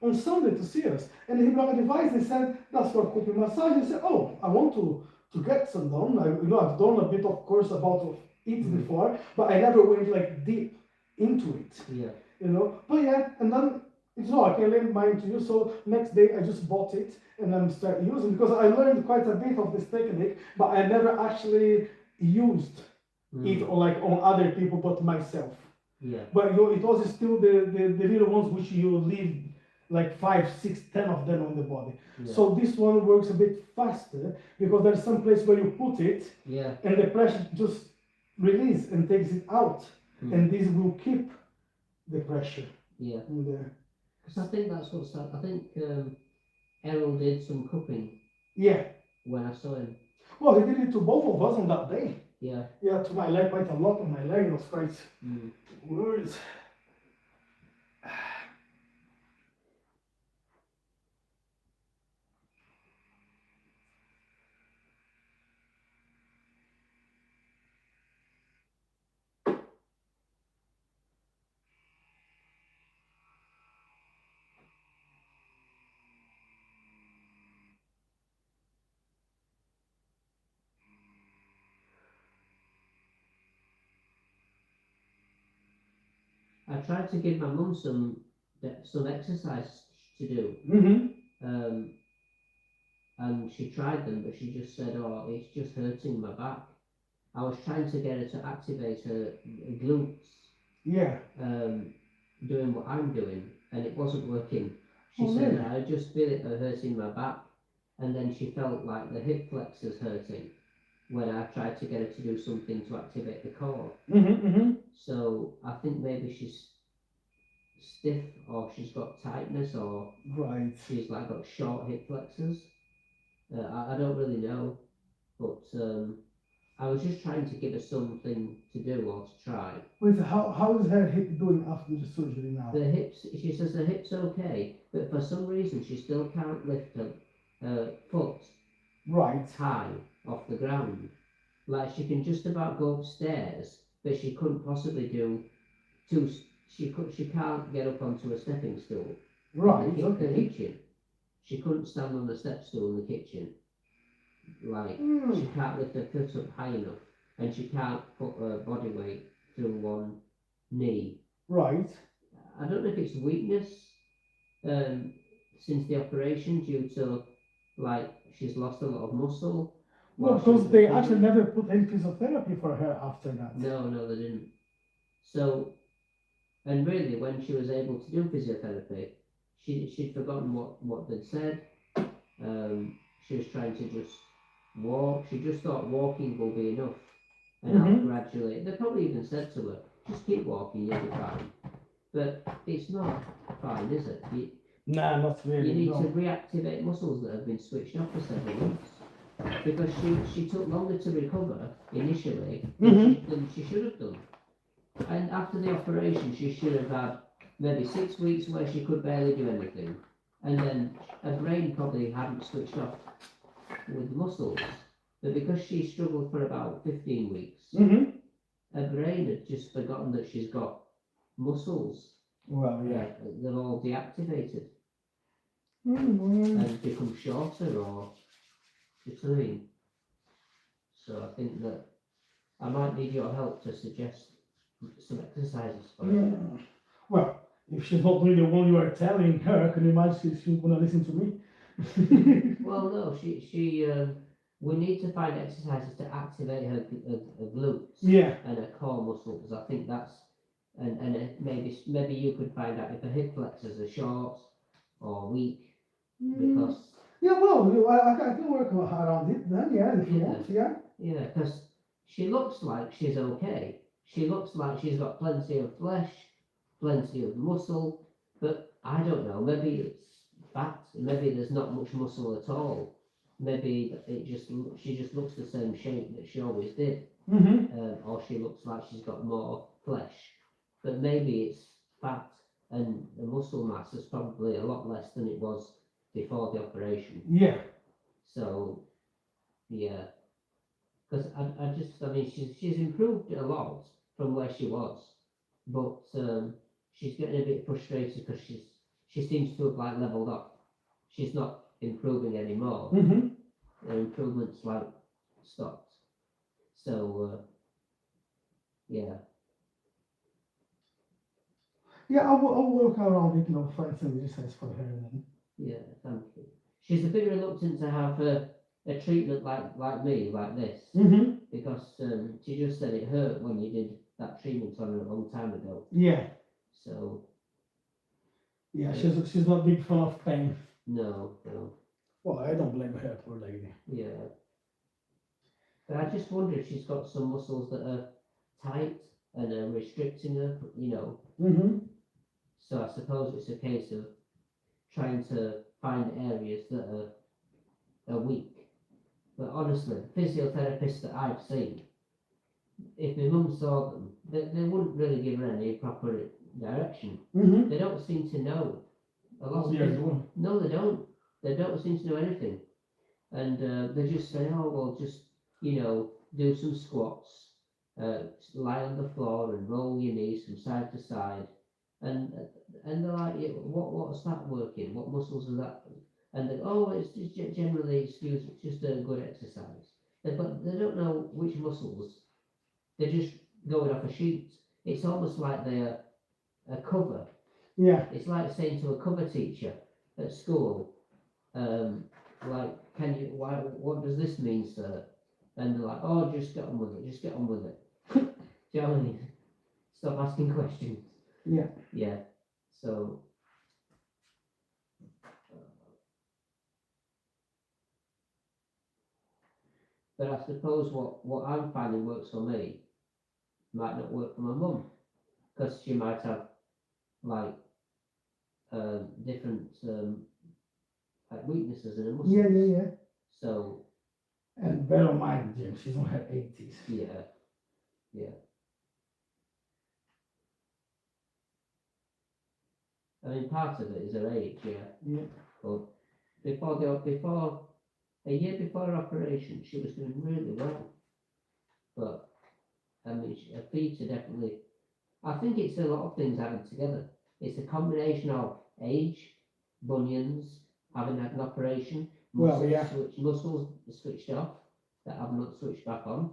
on Sunday to see us, and he brought a device. He said that's for coping massage. He said, "Oh, I want to get some done. I've done a bit of course about it before, but I never went like deep into it. Yeah. You know. But yeah, and then it's all I can lend mine to you. So next day I just bought it and I'm start using because I learned quite a bit of this technique, but I never actually used it on other people but myself. Yeah. But it was still the little ones which you leave like 5, 6, 10 of them on the body. Yeah. So this one works a bit faster because there's some place where you put it and the pressure just release and takes it out. And this will keep the pressure. Yeah. Because I think that's what's that. I think Errol did some cupping. Yeah. When I saw him. Well, he did it to both of us on that day. Yeah. Yeah, to my leg quite a lot on my leg. It was quite weird. I tried to give my mum some exercise to do, and she tried them, but she just said, "Oh, it's just hurting my back." I was trying to get her to activate her glutes, Yeah. doing what I'm doing, and it wasn't working. She Oh, said, really? "I just feel it hurting my back," and then she felt like the hip flexors hurting when I tried to get her to do something to activate the core. So I think maybe she's stiff, or she's got tightness, or Right. she's like got short hip flexors. I don't really know, but I was just trying to give her something to do or to try. Wait, how is her hip doing after the surgery now? The hips, she says the hip's okay, but for some reason she still can't lift her foot Right. high off the ground. Like she can just about go upstairs, but she couldn't possibly do two. She can't get up onto a stepping stool. Right. In the Okay. kitchen. She couldn't stand on the step stool in the kitchen. Like she can't lift her foot up high enough, and she can't put her body weight through one knee. Right. I don't know if it's weakness since the operation due to like she's lost a lot of muscle. No, because they actually never put any physiotherapy for her after that. No, they didn't. So, and really, when she was able to do physiotherapy, she'd forgotten what they'd said. She was trying to just walk. She just thought walking will be enough, and I'll gradually. They probably even said to her, "Just keep walking, you'll be fine." But it's not fine, is it? Nah, not really. You need to reactivate muscles that have been switched off for several weeks. Because she took longer to recover initially than she should have done. And after the operation, she should have had maybe 6 weeks where she could barely do anything. And then her brain probably hadn't switched off with the muscles. But because she struggled for about 15 weeks, her brain had just forgotten that she's got muscles. Well, yeah. They're all deactivated Mm-hmm. and become shorter, or you know what I mean? So I think that I might need your help to suggest some exercises for her. Yeah. Well, if she's not doing the one you are telling her, can you imagine she's gonna listen to me? Well, no, she we need to find exercises to activate her glutes and her core muscles. I think that's and maybe you could find out if her hip flexors are short or weak because yeah, well, I can work around it then, yeah, if you want, yeah. Yeah, because she looks like she's okay. She looks like she's got plenty of flesh, plenty of muscle, but I don't know, maybe it's fat, maybe there's not much muscle at all. Maybe she just looks the same shape that she always did, or she looks like she's got more flesh. But maybe it's fat, and the muscle mass is probably a lot less than it was before the operation. Yeah. So, yeah. Because I mean, she's improved a lot from where she was, but she's getting a bit frustrated because she seems to have like leveled up. She's not improving anymore. Her improvements like stopped. So yeah. Yeah, I'll work around it, find some exercise for her then. Yeah, thank you. She's a bit reluctant to have a treatment like me, like this, because she just said it hurt when you did that treatment on her a long time ago. Yeah. So. Yeah, she's not big fan of pain. No. Well, I don't blame her, poor lady. Yeah. But I just wonder if she's got some muscles that are tight and are restricting her, So I suppose it's a case of trying to find areas that are weak. But honestly, physiotherapists that I've seen, if my mum saw them, they wouldn't really give her any proper direction. They don't seem to know. A lot of people, no, they don't. They don't seem to know anything, and they just say, "Oh, well, just do some squats, lie on the floor and roll your knees from side to side," and they're like, "What's that working? What muscles are that?" And they go, "Oh, it's just generally just a good exercise." But they don't know which muscles. They're just going off a sheet. It's almost like they're a cover. Yeah. It's like saying to a cover teacher at school, like, what does this mean, sir? And they're like, oh, just get on with it, just get on with it. Do you know what I mean? Stop asking questions. Yeah. Yeah. So. But I suppose what I'm finding works for me might not work for my mum, because she might have like different like weaknesses in her muscles. Yeah. So. And bear in mind, Jim, she's in her 80s. Yeah. I mean, part of it is her age, Yeah. But before a year before her operation, she was doing really well. But I mean, her feet are definitely. I think it's a lot of things added together. It's a combination of age, bunions, having had an operation, muscles switched off that have not switched back on,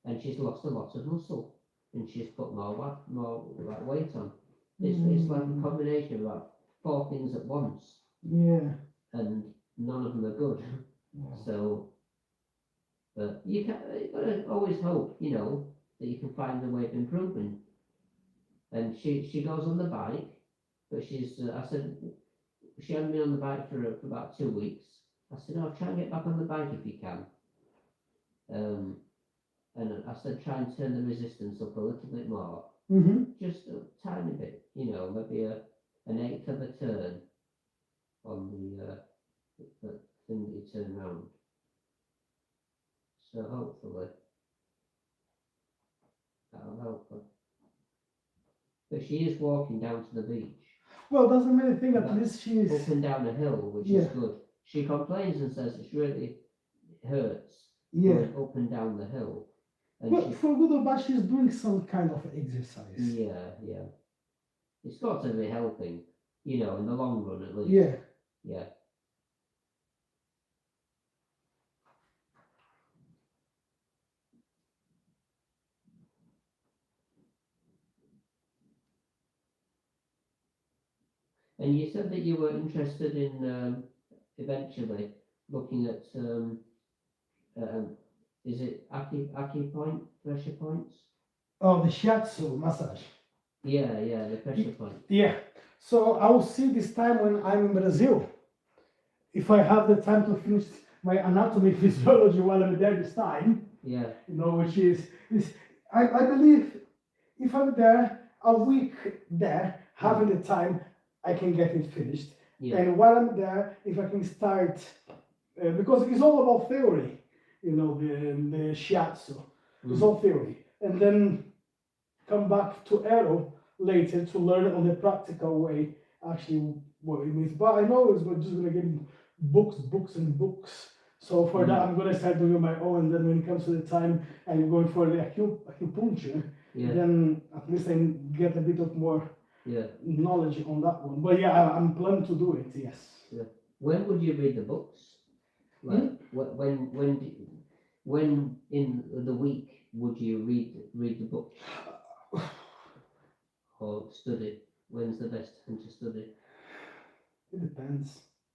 and she's lost a lot of muscle, and she's put more weight on. It's like a combination of about 4 things at once. Yeah. And none of them are good. Yeah. So, but you gotta always hope, that you can find a way of improving. And she goes on the bike, but I said, she hadn't been on the bike for about 2 weeks. I said, oh, try and get back on the bike if you can. And I said, try and turn the resistance up a little bit more. Just a tiny bit, maybe an eighth of a turn on the thing that you turn around. So hopefully that'll help her. But she is walking down to the beach. Well, doesn't mean anything. At least she's up and down a hill, which is good. She complains and says it really hurts going up and down the hill. And but for good or bad, she's doing some kind of exercise. Yeah. It's got to be helping, in the long run at least. Yeah. And you said that you were interested in eventually looking at is it acupoint, pressure points? Oh, the shiatsu massage. Yeah, the pressure point. Yeah. So I will see this time when I'm in Brazil. If I have the time to finish my anatomy physiology while I'm there this time. Yeah. Which is I believe if I'm there a week there, having the time, I can get it finished. Yeah. And while I'm there, if I can start, because it's all about theory, the shiatsu. It's all theory. And then come back to aero later to learn on the practical way actually what it means. But I know it's just going to get books and books. So for that, I'm going to start doing my own. And then when it comes to the time I'm going for the acupuncture, then at least I get a bit of more knowledge on that one. But I'm planning to do it, yes. Yeah. When would you read the books? Like when in the week would you read the book? Or study? When's the best time to study? It depends.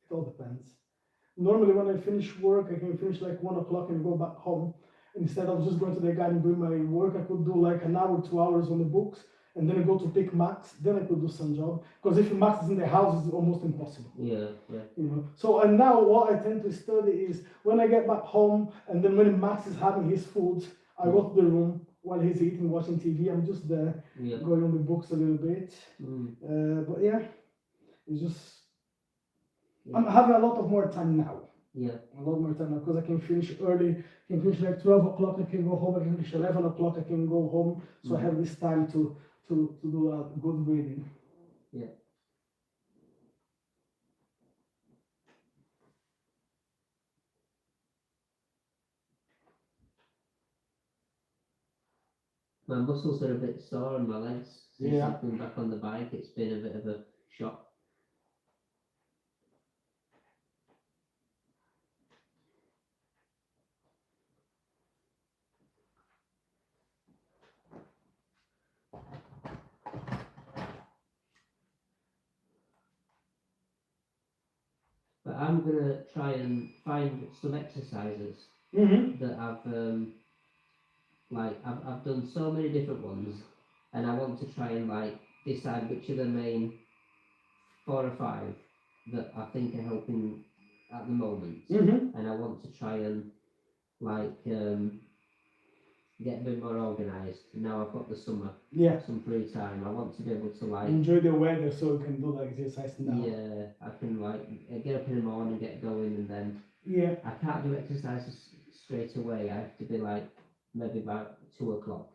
It all depends. Normally when I finish work, I can finish like 1 o'clock and go back home. Instead of just going to the garden and doing my work, I could do like an hour, 2 hours on the books, and then I go to pick Max, then I could do some job. Because if Max is in the house, it's almost impossible. Yeah. So, and now what I tend to study is when I get back home, and then when Max is having his food, I go to the room while he's eating, watching TV. I'm just there, going on the books a little bit. But it's just, I'm having a lot of more time now. Yeah. A lot more time now because I can finish early. I can finish like 12 o'clock. I can go home. I can finish 11 o'clock. I can go home. So I have this time to do a good reading. Yeah. My muscles are a bit sore on my legs since I've been back on the bike. It's been a bit of a shock. I'm gonna try and find some exercises that I've done so many different ones, and I want to try and like decide which are the main 4 or 5 that I think are helping at the moment, and I want to try and like get a bit more organised. Now I've got the summer, some free time. I want to be able to like enjoy the weather so you can do like exercise now. Yeah, I can like get up in the morning, get going, and then I can't do exercises straight away. I have to be like maybe about 2 o'clock.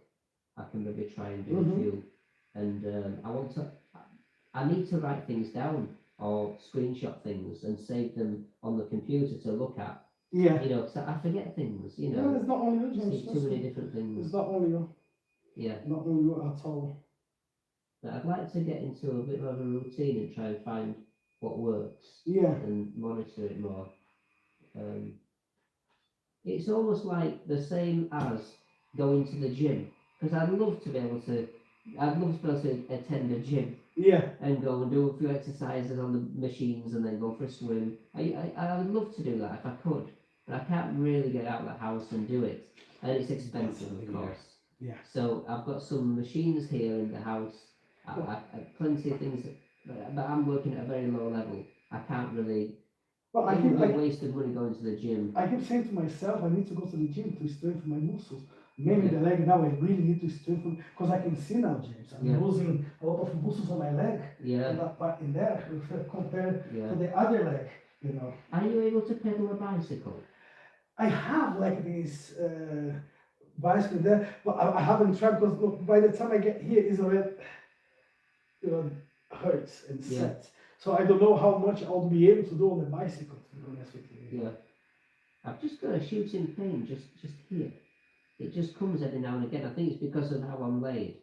I can maybe try and do a few, and I need to write things down or screenshot things and save them on the computer to look at. You know, 'cause I forget things. You know, it's not only you, see too many different things. It's not only you. Yeah. Not only you at all. But I'd like to get into a bit of a routine and try and find what works. And monitor it more. It's almost like the same as going to the gym, because I'd love to be able to attend a gym and go and do a few exercises on the machines and then go for a swim. I would love to do that if I could, but I can't really get out of the house and do it, and it's expensive, of course. So I've got some machines here in the house, plenty of things, but I'm working at a very low level. I can't really. Well, I wasted money going to the gym. I keep saying to myself, I need to go to the gym to strengthen my muscles. Mainly the leg now, I really need to strengthen, because I can see now, James. I'm losing a lot of muscles on my leg. And that part in there, compared to the other leg, you know. Are you able to pedal a bicycle? I have like this bicycle there, but I haven't tried, because look, by the time I get here, it's already, you know, hurts and set. So I don't know how much I'll be able to do on the bicycle, to be honest with you. I've just got a shooting pain just here. It just comes every now and again. I think it's because of how I'm laid,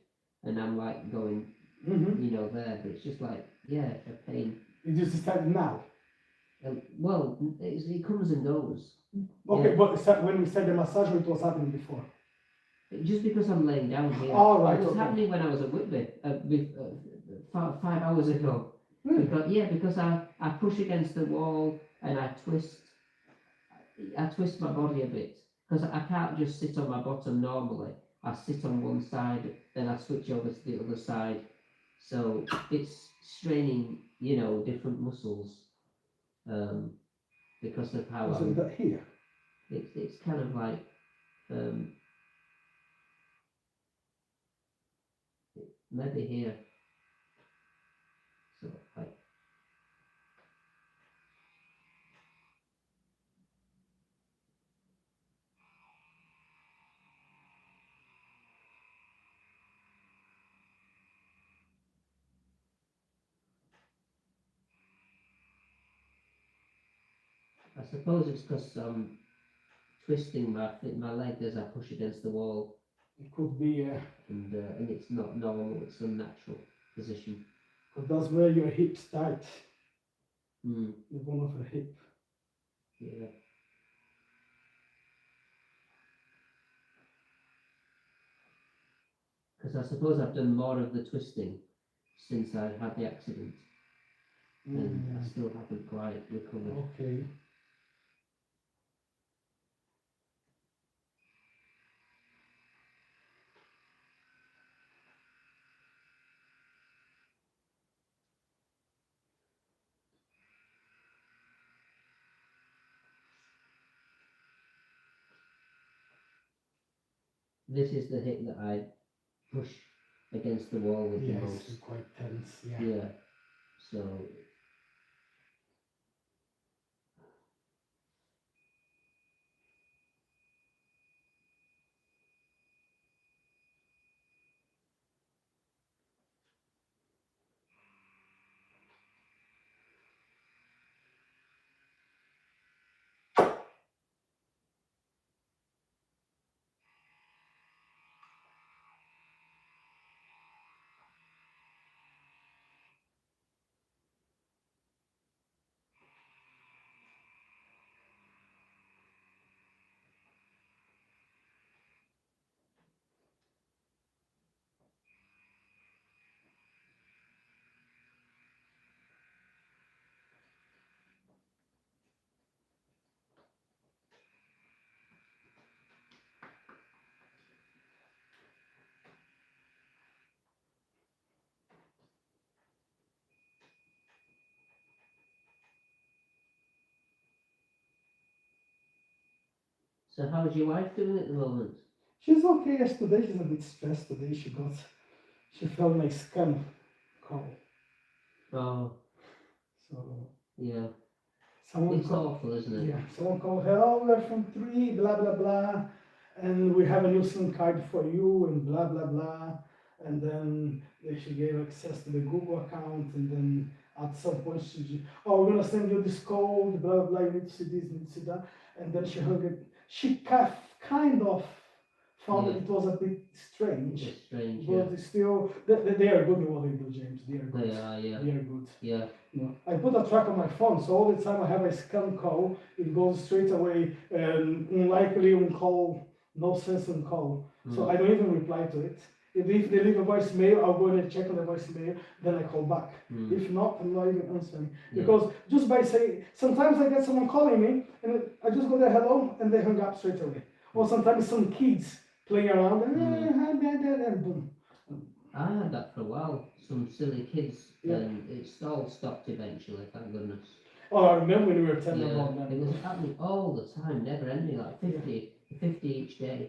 and I'm like going, you know, there. But it's just like, a pain. It just started now. Well, it comes and goes. Okay, but when we started the massage, it was happening before. Just because I'm laying down here. All right. It was happening when I was at Whitby 5 hours ago. Because I push against the wall and I twist my body a bit, because I can't just sit on my bottom normally. I sit on one side, then I switch over to the other side, so it's straining, you know, different muscles, because of how I'm that here. It's kind of like maybe here, so like. I suppose it's because I'm twisting my leg as I push against the wall. It could be, and it's not normal, it's unnatural position. Because that's where your hip starts. The bone of your hip. Because I suppose I've done more of the twisting since I had the accident. And I still haven't quite recovered. Okay. This is the hip that I push against the wall with the most. It's quite tense, So So how's your wife doing at the moment? She's okay. Yesterday, she's a bit stressed today. She felt my scam call. Oh, So yeah. someone It's called. awful, isn't it? Yeah, someone called. Hello, we're from Three, blah blah blah, and we have a new SIM card for you, and blah blah blah. And then she gave access to the Google account, and then at some point oh, we're gonna send you this code, blah blah blah. You need to see this, you need to see that, and then she hung it. She kind of found that Yeah. it was a bit strange, It's strange, yeah. but it's still they are good in what they do, James. They are good. They are, yeah. They are good. Yeah. No, I put a track on my phone, so all the time I have a scam call, it goes straight away, unlikely on call, no sense on call. So Mm. I don't even reply to it. If they leave a voicemail, I'll go in and check on the voicemail, then I call back. Mm. If not, I'm not even answering. Yeah. Because just by saying, sometimes I get someone calling me, and I just go there, hello, and they hang up straight away. Or sometimes some kids playing around, and boom. I had that for a while. Some silly kids, Yeah. and it's all stopped eventually, thank goodness. Oh, I remember when we were telling Yeah, about that. it was happening all the time, never ending, like 50 each day.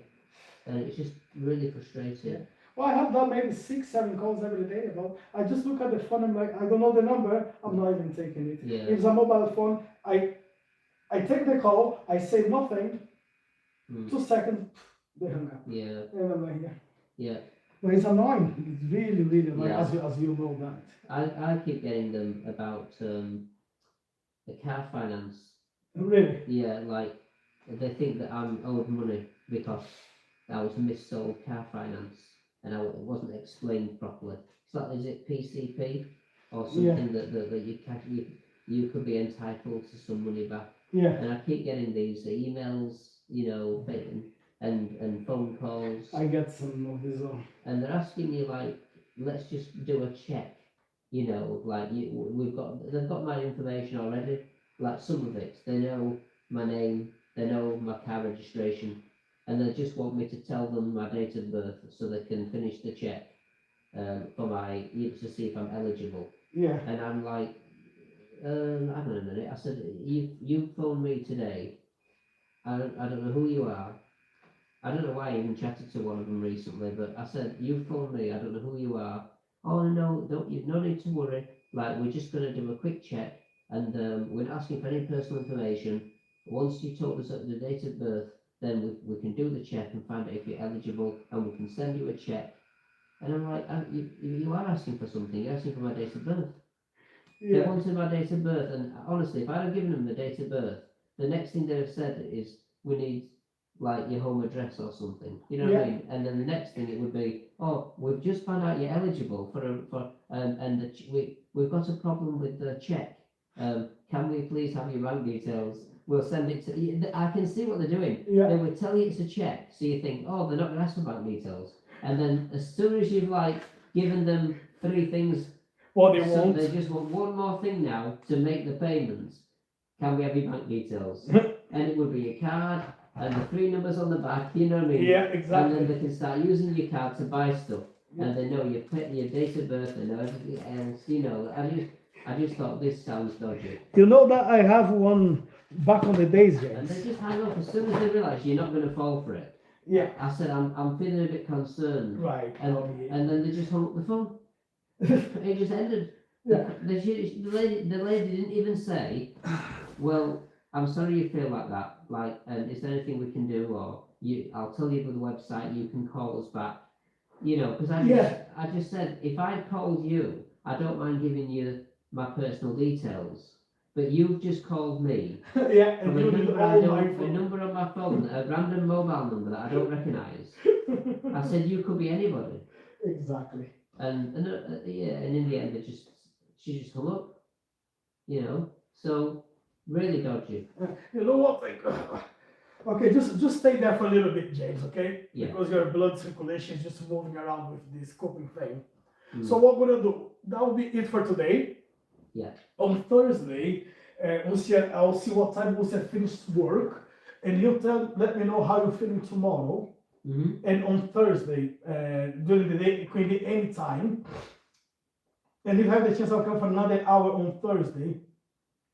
And it's just really frustrating. Yeah. Well, I have done maybe 6-7 calls every day about. I just look at the phone and like, I don't know the number, I'm not even taking it. Yeah. If it's a mobile phone, I take the call, I say nothing, Mm. 2 seconds, they hang up. Yeah, And I'm like, yeah. yeah. But it's annoying. It's really, really annoying, Yeah. as you know that. I keep getting them about the car finance. Really? Yeah, like they think that I'm owed money because I was missold car finance and it wasn't explained properly. It's like, is it PCP or something that you could be entitled to some money back? Yeah. And I keep getting these emails, and phone calls. I get some of these. And they're asking you like, let's just do a check, like they've got my information already, like some of it, they know my name, they know my car registration, and they just want me to tell them my date of birth so they can finish the check, to see if I'm eligible. Yeah. And I'm like, hang on a minute, I said, you phoned me today, I don't know who you are. I don't know why I even chatted to one of them recently, but I said, you phoned me, I don't know who you are. Oh no, you've no need to worry, like we're just going to do a quick check, and we're not asking for any personal information. Once you told us the date of birth, then we can do the check and find out if you're eligible, and we can send you a check. And I'm like, you are asking for something, you're asking for my date of birth. They wanted my date of birth, and honestly, if I'd have given them the date of birth, the next thing they'd have said is, we need like your home address or something, you know what I mean? And then the next thing it would be, oh, we've just found out you're eligible we've got a problem with the check. Can we please have your bank details? We'll send it to. I can see what they're doing. Yeah. They would tell you it's a check, so you think, oh, they're not going to ask for bank details. And then as soon as you've like given them 3 things, what they want, they just want one more thing now to make the payments. Can we have your bank details? And it would be your card and the 3 numbers on the back, you know what I mean? Yeah, exactly. And then they can start using your card to buy stuff. Yeah. And they know your date of birth, they know everything else, I just thought this sounds dodgy. You know that I have one back on the days, James. And they just hang up as soon as they realise you're not going to fall for it. Yeah. I said, I'm feeling a bit concerned. Right. And then they just hung up the phone. It just ended. Yeah. The lady didn't even say, well, I'm sorry you feel like that. Like, is there anything we can do? Or I'll tell you with the website, you can call us back. Because I just said, if I called you, I don't mind giving you my personal details. But you've just called me yeah, from a number on my phone, a random mobile number that I don't recognise. I said, you could be anybody. Exactly. And in the end, she just hung up. So really dodgy. You know what? Okay, just stay there for a little bit, James. Okay? Yeah. Because your blood circulation is just moving around with this coping thing. Mm. So what we're gonna do? That will be it for today. Yeah. On Thursday, I'll see what time Lucia finished work, and let me know how you're feeling tomorrow. Mm-hmm. And on Thursday, during the day, it can be any time. And if I have the chance, I'll come for another hour on Thursday.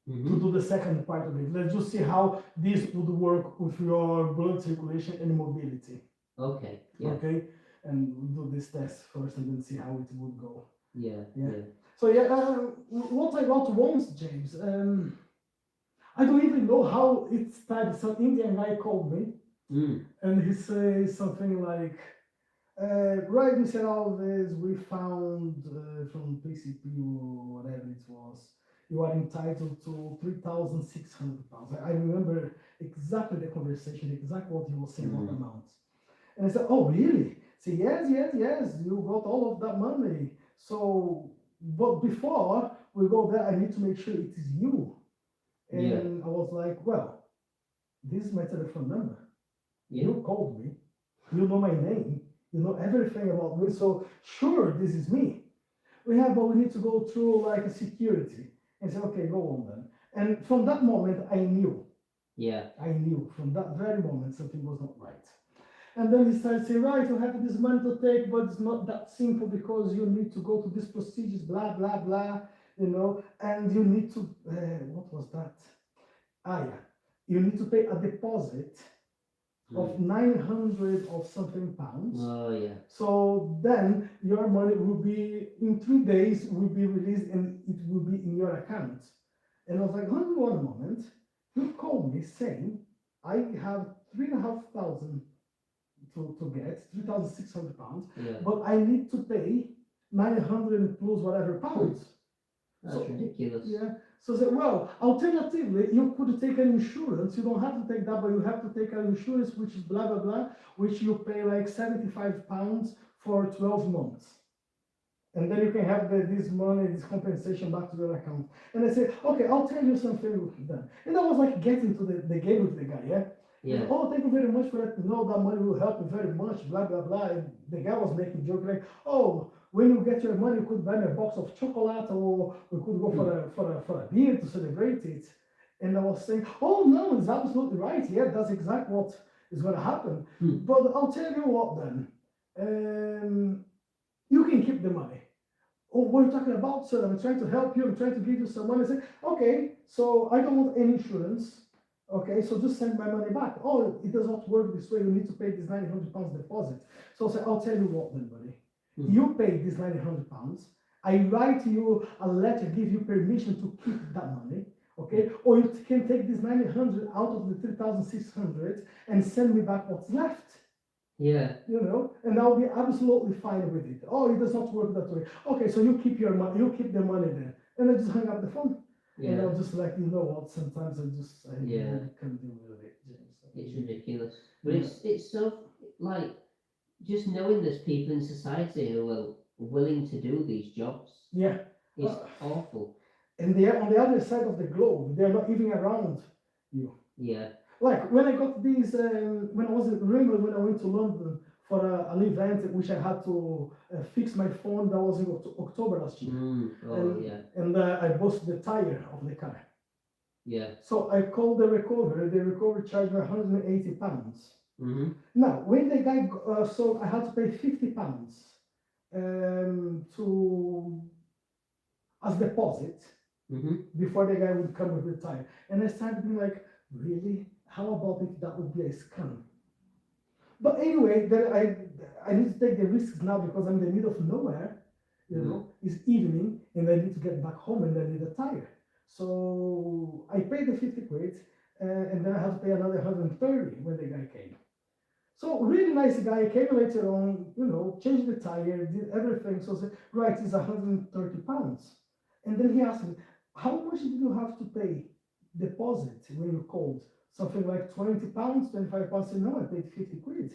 to do the second part of it. Let's just see how this would work with your blood circulation and mobility. Okay. Yeah. Okay, and we'll do this test first and then see how it would go. Yeah. Yeah. Yeah. So yeah, what I got once, James, I don't even know how it started. Some Indian guy called me and he says something like, right, Mr. Alves, we found from PCP or whatever it was, you are entitled to £3,600. I remember exactly the conversation, exactly what he was saying about the amount. And I said, oh, really? Say, yes, you got all of that money. So, but before we go there, I need to make sure it is you. And I was like, well, this is my telephone number. You called me. You know my name. You know everything about me. So, sure, this is me. But we need to go through like a security. And say, okay, go on then. And from that moment, I knew. Yeah. I knew from that very moment something was not right. And then he started saying, right, you have this money to take, but it's not that simple because you need to go to these procedures, blah, blah, blah, and you need to, what was that? You need to pay a deposit of 900 of something pounds. Oh, yeah. So then your money will be, in 3 days, will be released and it will be in your account. And I was like, hold on one moment. You called me saying, I have 3,500 to get £3,600, but I need to pay 900 plus whatever pounds. That's ridiculous. Yeah. So I said, well, alternatively, you could take an insurance. You don't have to take that, but you have to take an insurance, which is blah blah blah, which you pay like £75 for 12 months. And then you can have this money, this compensation back to your account. And I said, okay, I'll tell you something then. And I was like getting to the game with the guy, Yeah. Oh, thank you very much for letting me know that money will help you very much, blah, blah, blah. And the guy was making joke like, oh, when you get your money, you could buy me a box of chocolate or we could go for a beer to celebrate it. And I was saying, oh, no, it's absolutely right. Yeah, that's exactly what is going to happen. But I'll tell you what then. You can keep the money. Oh, what are you talking about, sir? I'm trying to help you. I'm trying to give you some money. I say, okay, so I don't want any insurance. Okay, so just send my money back. Oh, it does not work this way. You need to pay this £900 deposit. So I say, I'll tell you what then, buddy. You pay this £900. I write you a letter, give you permission to keep that money. Okay, or you can take this 900 out of the 3,600 and send me back what's left. Yeah. And I'll be absolutely fine with it. Oh, it does not work that way. Okay, so you keep your money, you keep the money there. And I just hung up the phone. Yeah. And I was just like, you know what, sometimes I really can't deal with it. It's ridiculous. But it's so, like, just knowing there's people in society who are willing to do these jobs. Yeah. It's awful. And they're on the other side of the globe. They're not even around you. Yeah. Like when I got these, when I was in Rimble, when I went to London for an event which I had to fix my phone, that was in October last year. And I busted the tire of the car. Yeah. So I called the recovery charged me £180. Now, when the guy sold, I had to pay £50 as deposit before the guy would come with the tire. And I started being like, really? How about if that would be a scam? But anyway, I need to take the risks now because I'm in the middle of nowhere. It's evening and I need to get back home and I need a tire. So I paid the 50 quid and then I had to pay another 130 when the guy came. So really nice guy came later on, changed the tire, did everything. So I said, right, it's £130. And then he asked me, how much did you have to pay deposit when you called? Something like £20, £25. I said, no, I paid 50 quid.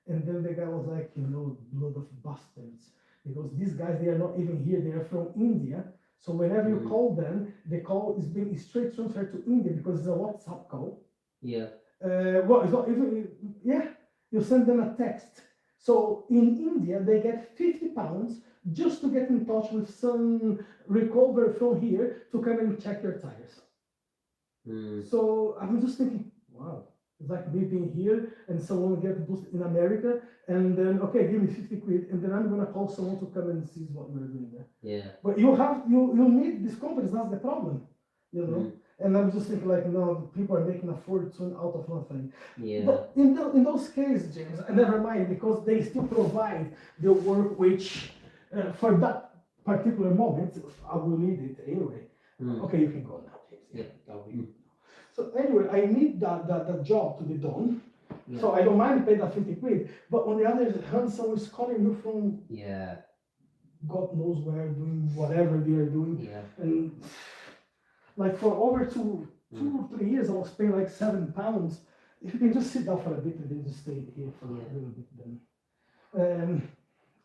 And then the guy was like, blood of bastards. Because these guys, they are not even here, they are from India. So whenever you call them, the call is being straight transferred to India because it's a WhatsApp call. Yeah. Well, it's not even, you send them a text. So in India, they get £50 just to get in touch with some recovery from here to come and check your tires. So I'm just thinking, wow, it's like me being here and someone get boosted in America and then, okay, give me 50 quid and then I'm going to call someone to come and see what we're doing there. Yeah. But you need these companies, that's the problem, And I'm just thinking like, people are making a fortune out of nothing. Yeah. But in those cases, James, never mind, because they still provide the work which, for that particular moment, I will need it anyway. Okay, you can go now, James. Yeah. That'll be good. So anyway, I need that job to be done. Yeah. So I don't mind paying that 50 quid. But on the other hand, someone is calling you from Yeah. God knows where, doing whatever they are doing. Yeah. And like for over two or 3 years, I was paying like £7. If you can just sit down for a bit and then just stay here for a little bit, then.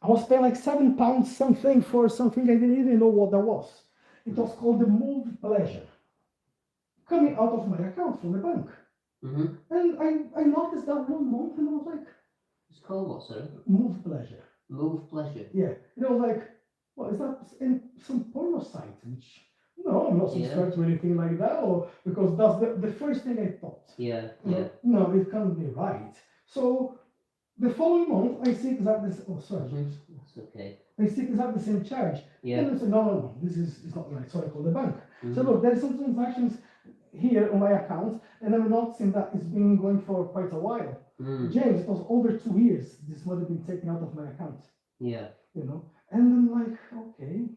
I was paying like £7 something for something I didn't even know what that was. It was called the Move Pleasure, coming out of my account from the bank. And I noticed that 1 month and I was like, It's called what, sorry? Move Pleasure. Move Pleasure. Yeah. And I was like, what is that? In some porno site? Which, no, I'm not subscribed to anything like that, or because that's the first thing I thought. Yeah. No, it can't be right. So the following month, I see exactly. Oh, sorry, James. That's okay. I see exactly the same charge. Yeah. And I said, no, this is it's not right. So I call the bank. So look, there's some transactions here on my account, and I'm noticing that it's been going for quite a while. James, it was over 2 years. This money been taken out of my account. Yeah. And I'm like, okay,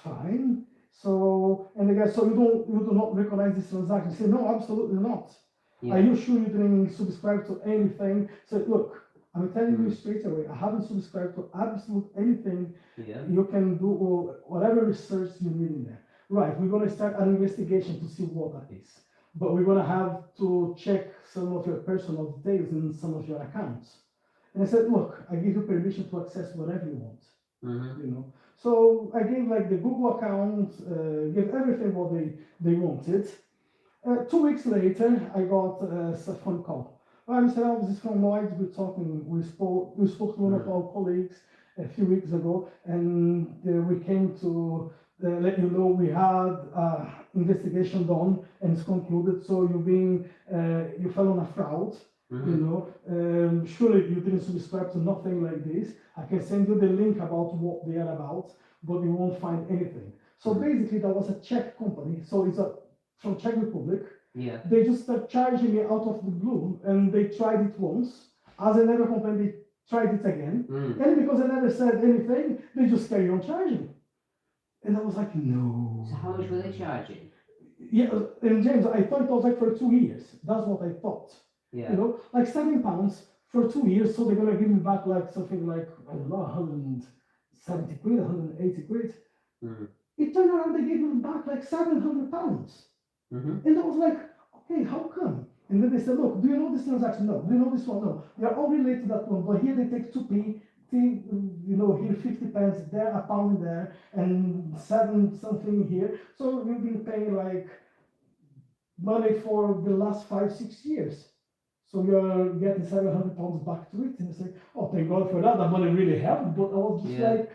fine. So, and the guy, so you do not recognize this transaction? I say, no, absolutely not. Yeah. Are you sure you didn't subscribe to anything? So look, I'm telling you straight away, I haven't subscribed to absolute anything. Yeah. You can do whatever research you need in there. Right, we're going to start an investigation to see what that is. But we're going to have to check some of your personal details in some of your accounts. And I said, look, I give you permission to access whatever you want. So I gave like the Google account, gave everything what they wanted. 2 weeks later, I got a phone call. Mr. Alves is from Lloyds. We spoke to one of our colleagues a few weeks ago, and we came to let you know we had investigation done and it's concluded. So you fell on a fraud. Surely you didn't subscribe to nothing like this. I can send you the link about what they are about, but you won't find anything. So basically, that was a Czech company. So it's from Czech Republic. Yeah. They just start charging me out of the blue, and they tried it once. As I never complained, they tried it again. And because I never said anything, they just carry on charging. And I was like, no. So how much were they charging? Yeah, and James, I thought it was like for 2 years. That's what I thought. Yeah. Like £7 for 2 years, so they're gonna give me back like something like, I don't know, 170 quid, 180 quid. It turned around, they gave me back like £700. And I was like, okay, how come? And then they said, look, do you know this transaction? No. Do you know this one? No. They are all related to that one, but here they take 2p, here 50 pence, there a pound there, and 7 something here. So we've been paying like money for the last 5-6 years. So you're getting £700 back to it. And I say, oh, thank God for that. That money really helped. But I was just like,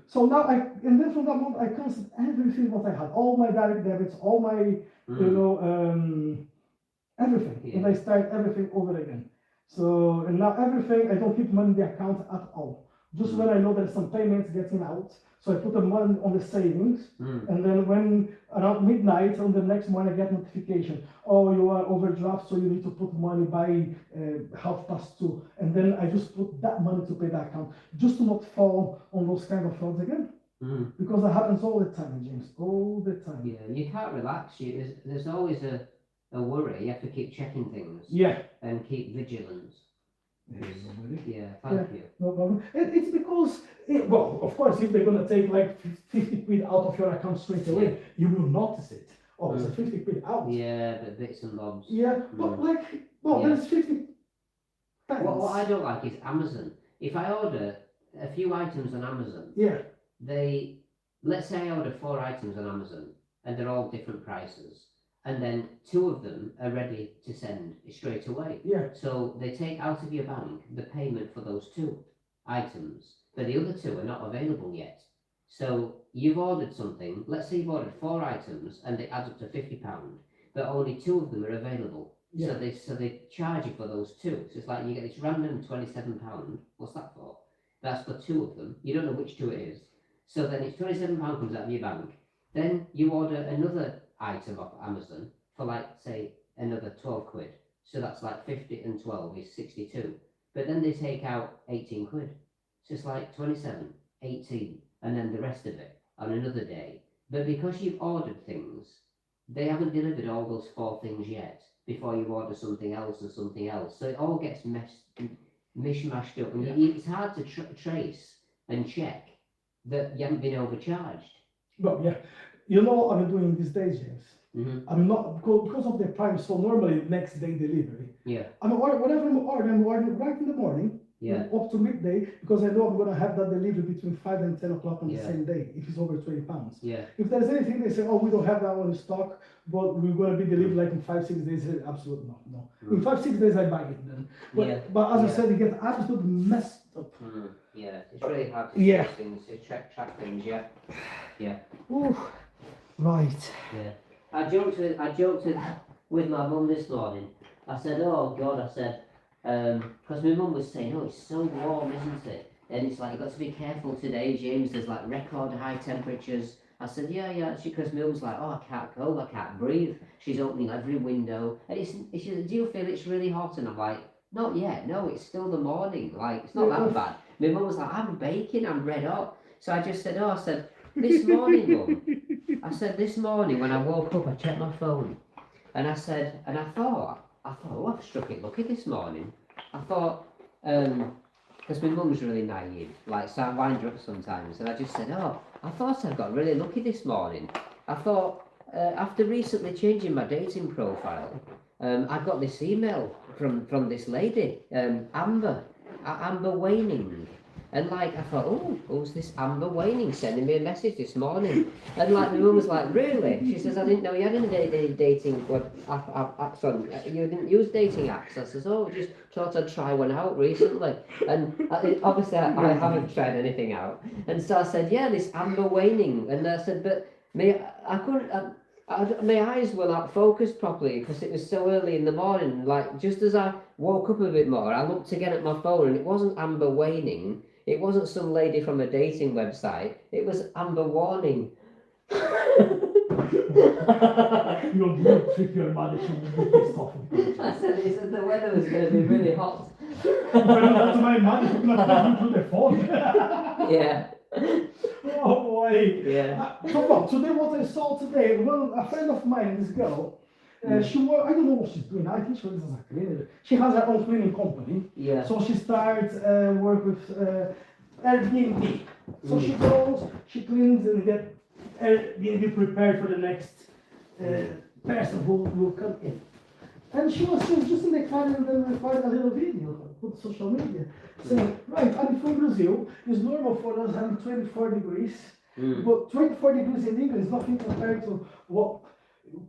so now and then from that moment I canceled everything what I had, all my direct debits, all my, everything. And I start everything over again. So, and now everything, I don't keep money in the account at all. Just when I know there's some payments getting out, so I put the money on the savings, and then when around midnight on the next morning I get notification, oh, you are overdraft, so you need to put money by 2:30, and then I just put that money to pay that account, just to not fall on those kind of frauds again. Because that happens all the time, James, all the time. Yeah, you can't relax. There's always a worry. You have to keep checking things. Yeah. And keep vigilance. Yeah, thank you. No problem. It's because, well, of course, if they're going to take like 50 quid out of your account straight away, you will notice it. Oh, it's a 50 quid out. Yeah, the bits and bobs. Yeah, but there's 50 pence. What I don't like is Amazon. If I order a few items on Amazon, let's say I order 4 items on Amazon, and they're all different prices. And then 2 of them are ready to send straight away. Yeah. So they take out of your bank the payment for those 2 items, but the other 2 are not available yet. So you've ordered something, let's say you've ordered 4 items and it adds up to £50, but only 2 of them are available. Yeah. So they charge you for those 2. So it's like you get this random £27. What's that for? That's for 2 of them. You don't know which 2 it is. So then it's £27 comes out of your bank. Then you order another item off Amazon for like, say, another 12 quid. So that's like 50 and 12 is 62. But then they take out 18 quid. So it's like 27, 18, and then the rest of it on another day. But because you've ordered things, they haven't delivered all those 4 things yet before you order something else and something else. So it all gets mishmashed up. And it's hard to trace and check that you haven't been overcharged. But yeah, you know what I'm doing these days, James? I'm not, because of the time, so normally next day delivery. Yeah. I'm whatever I'm ordering right in the morning, up to midday, because I know I'm going to have that delivery between 5 and 10 o'clock on the same day, if it's over 20 pounds. Yeah. If there's anything they say, oh, we don't have that one in stock, but we're going to be delivered like in 5-6 days, absolutely not. No. In 5-6 days, I buy it then. But as I said, it gets absolutely messed up. Yeah, it's really hard to trace things, to track things, yeah. Ooh. Right. Yeah. I joked with my mum this morning. I said, oh God, I said, because my mum was saying, oh, it's so warm, isn't it? And it's like, you've got to be careful today, James, there's like record high temperatures. I said, yeah, because my mum's like, oh, I can't go, I can't breathe. She's opening every window. And she said, do you feel it's really hot? And I'm like, not yet, no, it's still the morning, like, it's not that bad. My mum was like, I'm baking, I'm red hot. So I just said, this morning, Mum, I said, this morning when I woke up, I checked my phone, and I thought, oh, I've struck it lucky this morning. I thought, because my mum's really naive, like, so I wind her up sometimes, and I just said, oh, I thought I got really lucky this morning. I thought, after recently changing my dating profile, I got this email from this lady, Amber Waning. And like, I thought, oh, who's this Amber Waning sending me a message this morning? And like, my mum was like, really? She says, I didn't know you had any dating, sorry, you didn't use dating apps. I says, oh, just thought I'd try one out recently. And obviously I haven't tried anything out. And so I said, yeah, this Amber Waning. And I said, but I couldn't, my eyes were not focused properly because it was so early in the morning. Like, just as I woke up a bit more, I looked again at my phone and it wasn't Amber Waning. It wasn't some lady from a dating website. It was Amber Warning. You'll trick your mother, she will be pissed off. I said the weather was going to be really hot. That's my mother, she's not coming through the phone. Yeah. Oh boy. Yeah. Today what I saw today, well, a friend of mine, this girl, she work, I don't know what she's doing. I think she works as a cleaner. She has her own cleaning company. Yeah. So she starts work with Airbnb. So she goes, she cleans and get Airbnb prepared for the next person who will come in. And she was just in the car and then recorded a little video, put social media, saying, right, I'm from Brazil. It's normal for us having 24 degrees. But 24 degrees in England is nothing compared to what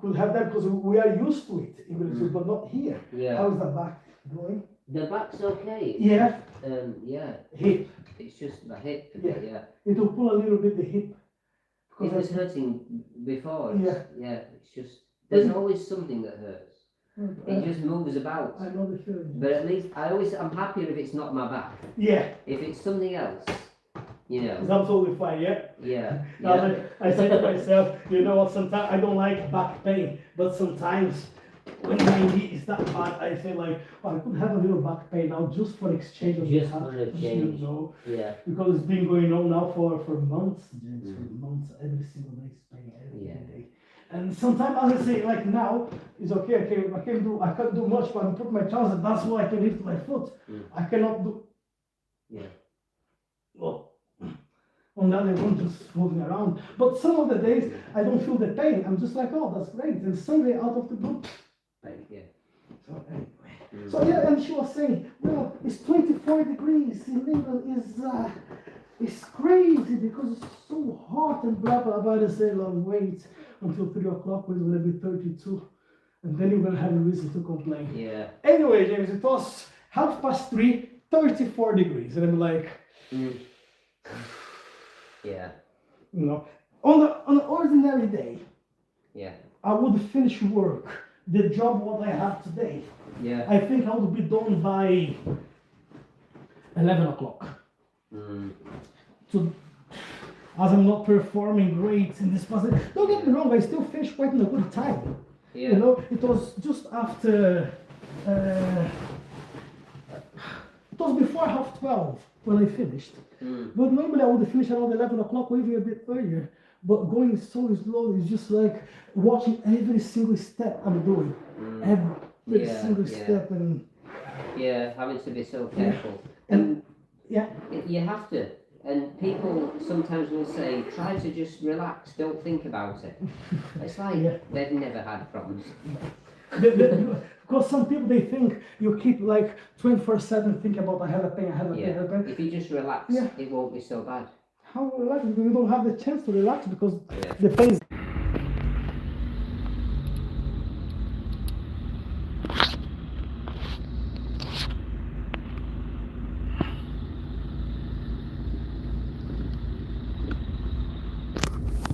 could have that, because we are used to it in Brazil, but not here. Yeah. How is the back going? The back's okay. Yeah. Yeah. Hip. It's just the hip. Yeah. It will pull a little bit the hip. It was hurting before. Yeah. Yeah. It's just, there's always something that hurts. It just moves about. I know the feeling. But at least I'm happier if it's not my back. Yeah. If it's something else, you know. It's absolutely fine, yeah? Yeah. I say to myself, you know what, sometimes I don't like back pain, but sometimes when my knee is that bad, I feel like, oh, I could have a little back pain now just for exchange of just for the change. You know? Yeah. Because it's been going on now for months, James, for months, every single day it's pain, every day. And sometimes, as I say, like now, it's okay, I can't do much, but I put my trousers, that's why I can lift my foot. I cannot do. Yeah. Well, on the other one, just moving around. But some of the days, I don't feel the pain. I'm just like, oh, that's great. And Sunday, out of the blue. Yeah. So anyway. So yeah, and she was saying, well, it's 24 degrees in England. It's crazy because it's so hot and blah, blah, blah. They say, wait until 3 o'clock when it's going to be 32. And then you're going to have a reason to complain. Yeah. Anyway, James, it was 3:30, 34 degrees. And I'm like... Yeah. You know, on an ordinary day, I would finish work, the job what I have today. Yeah. I think I would be done by 11 o'clock. So as I'm not performing great in this passage. Don't get me wrong, I still finished quite in a good time. Yeah. You know, it was just after. It was before 12:30 when I finished. But normally I would finish around 11 o'clock or even a bit earlier. But going so slow is just like watching every single step I'm doing. Every single step. And yeah, having to be so careful. And yeah. You have to. And people sometimes will say, try to just relax, don't think about it. It's like they've never had problems. Because some people, they think you keep like 24/7 thinking about I have a pain, I have a pain, I have a pain. If you just relax, it won't be so bad. How relax? You don't have the chance to relax because the pain is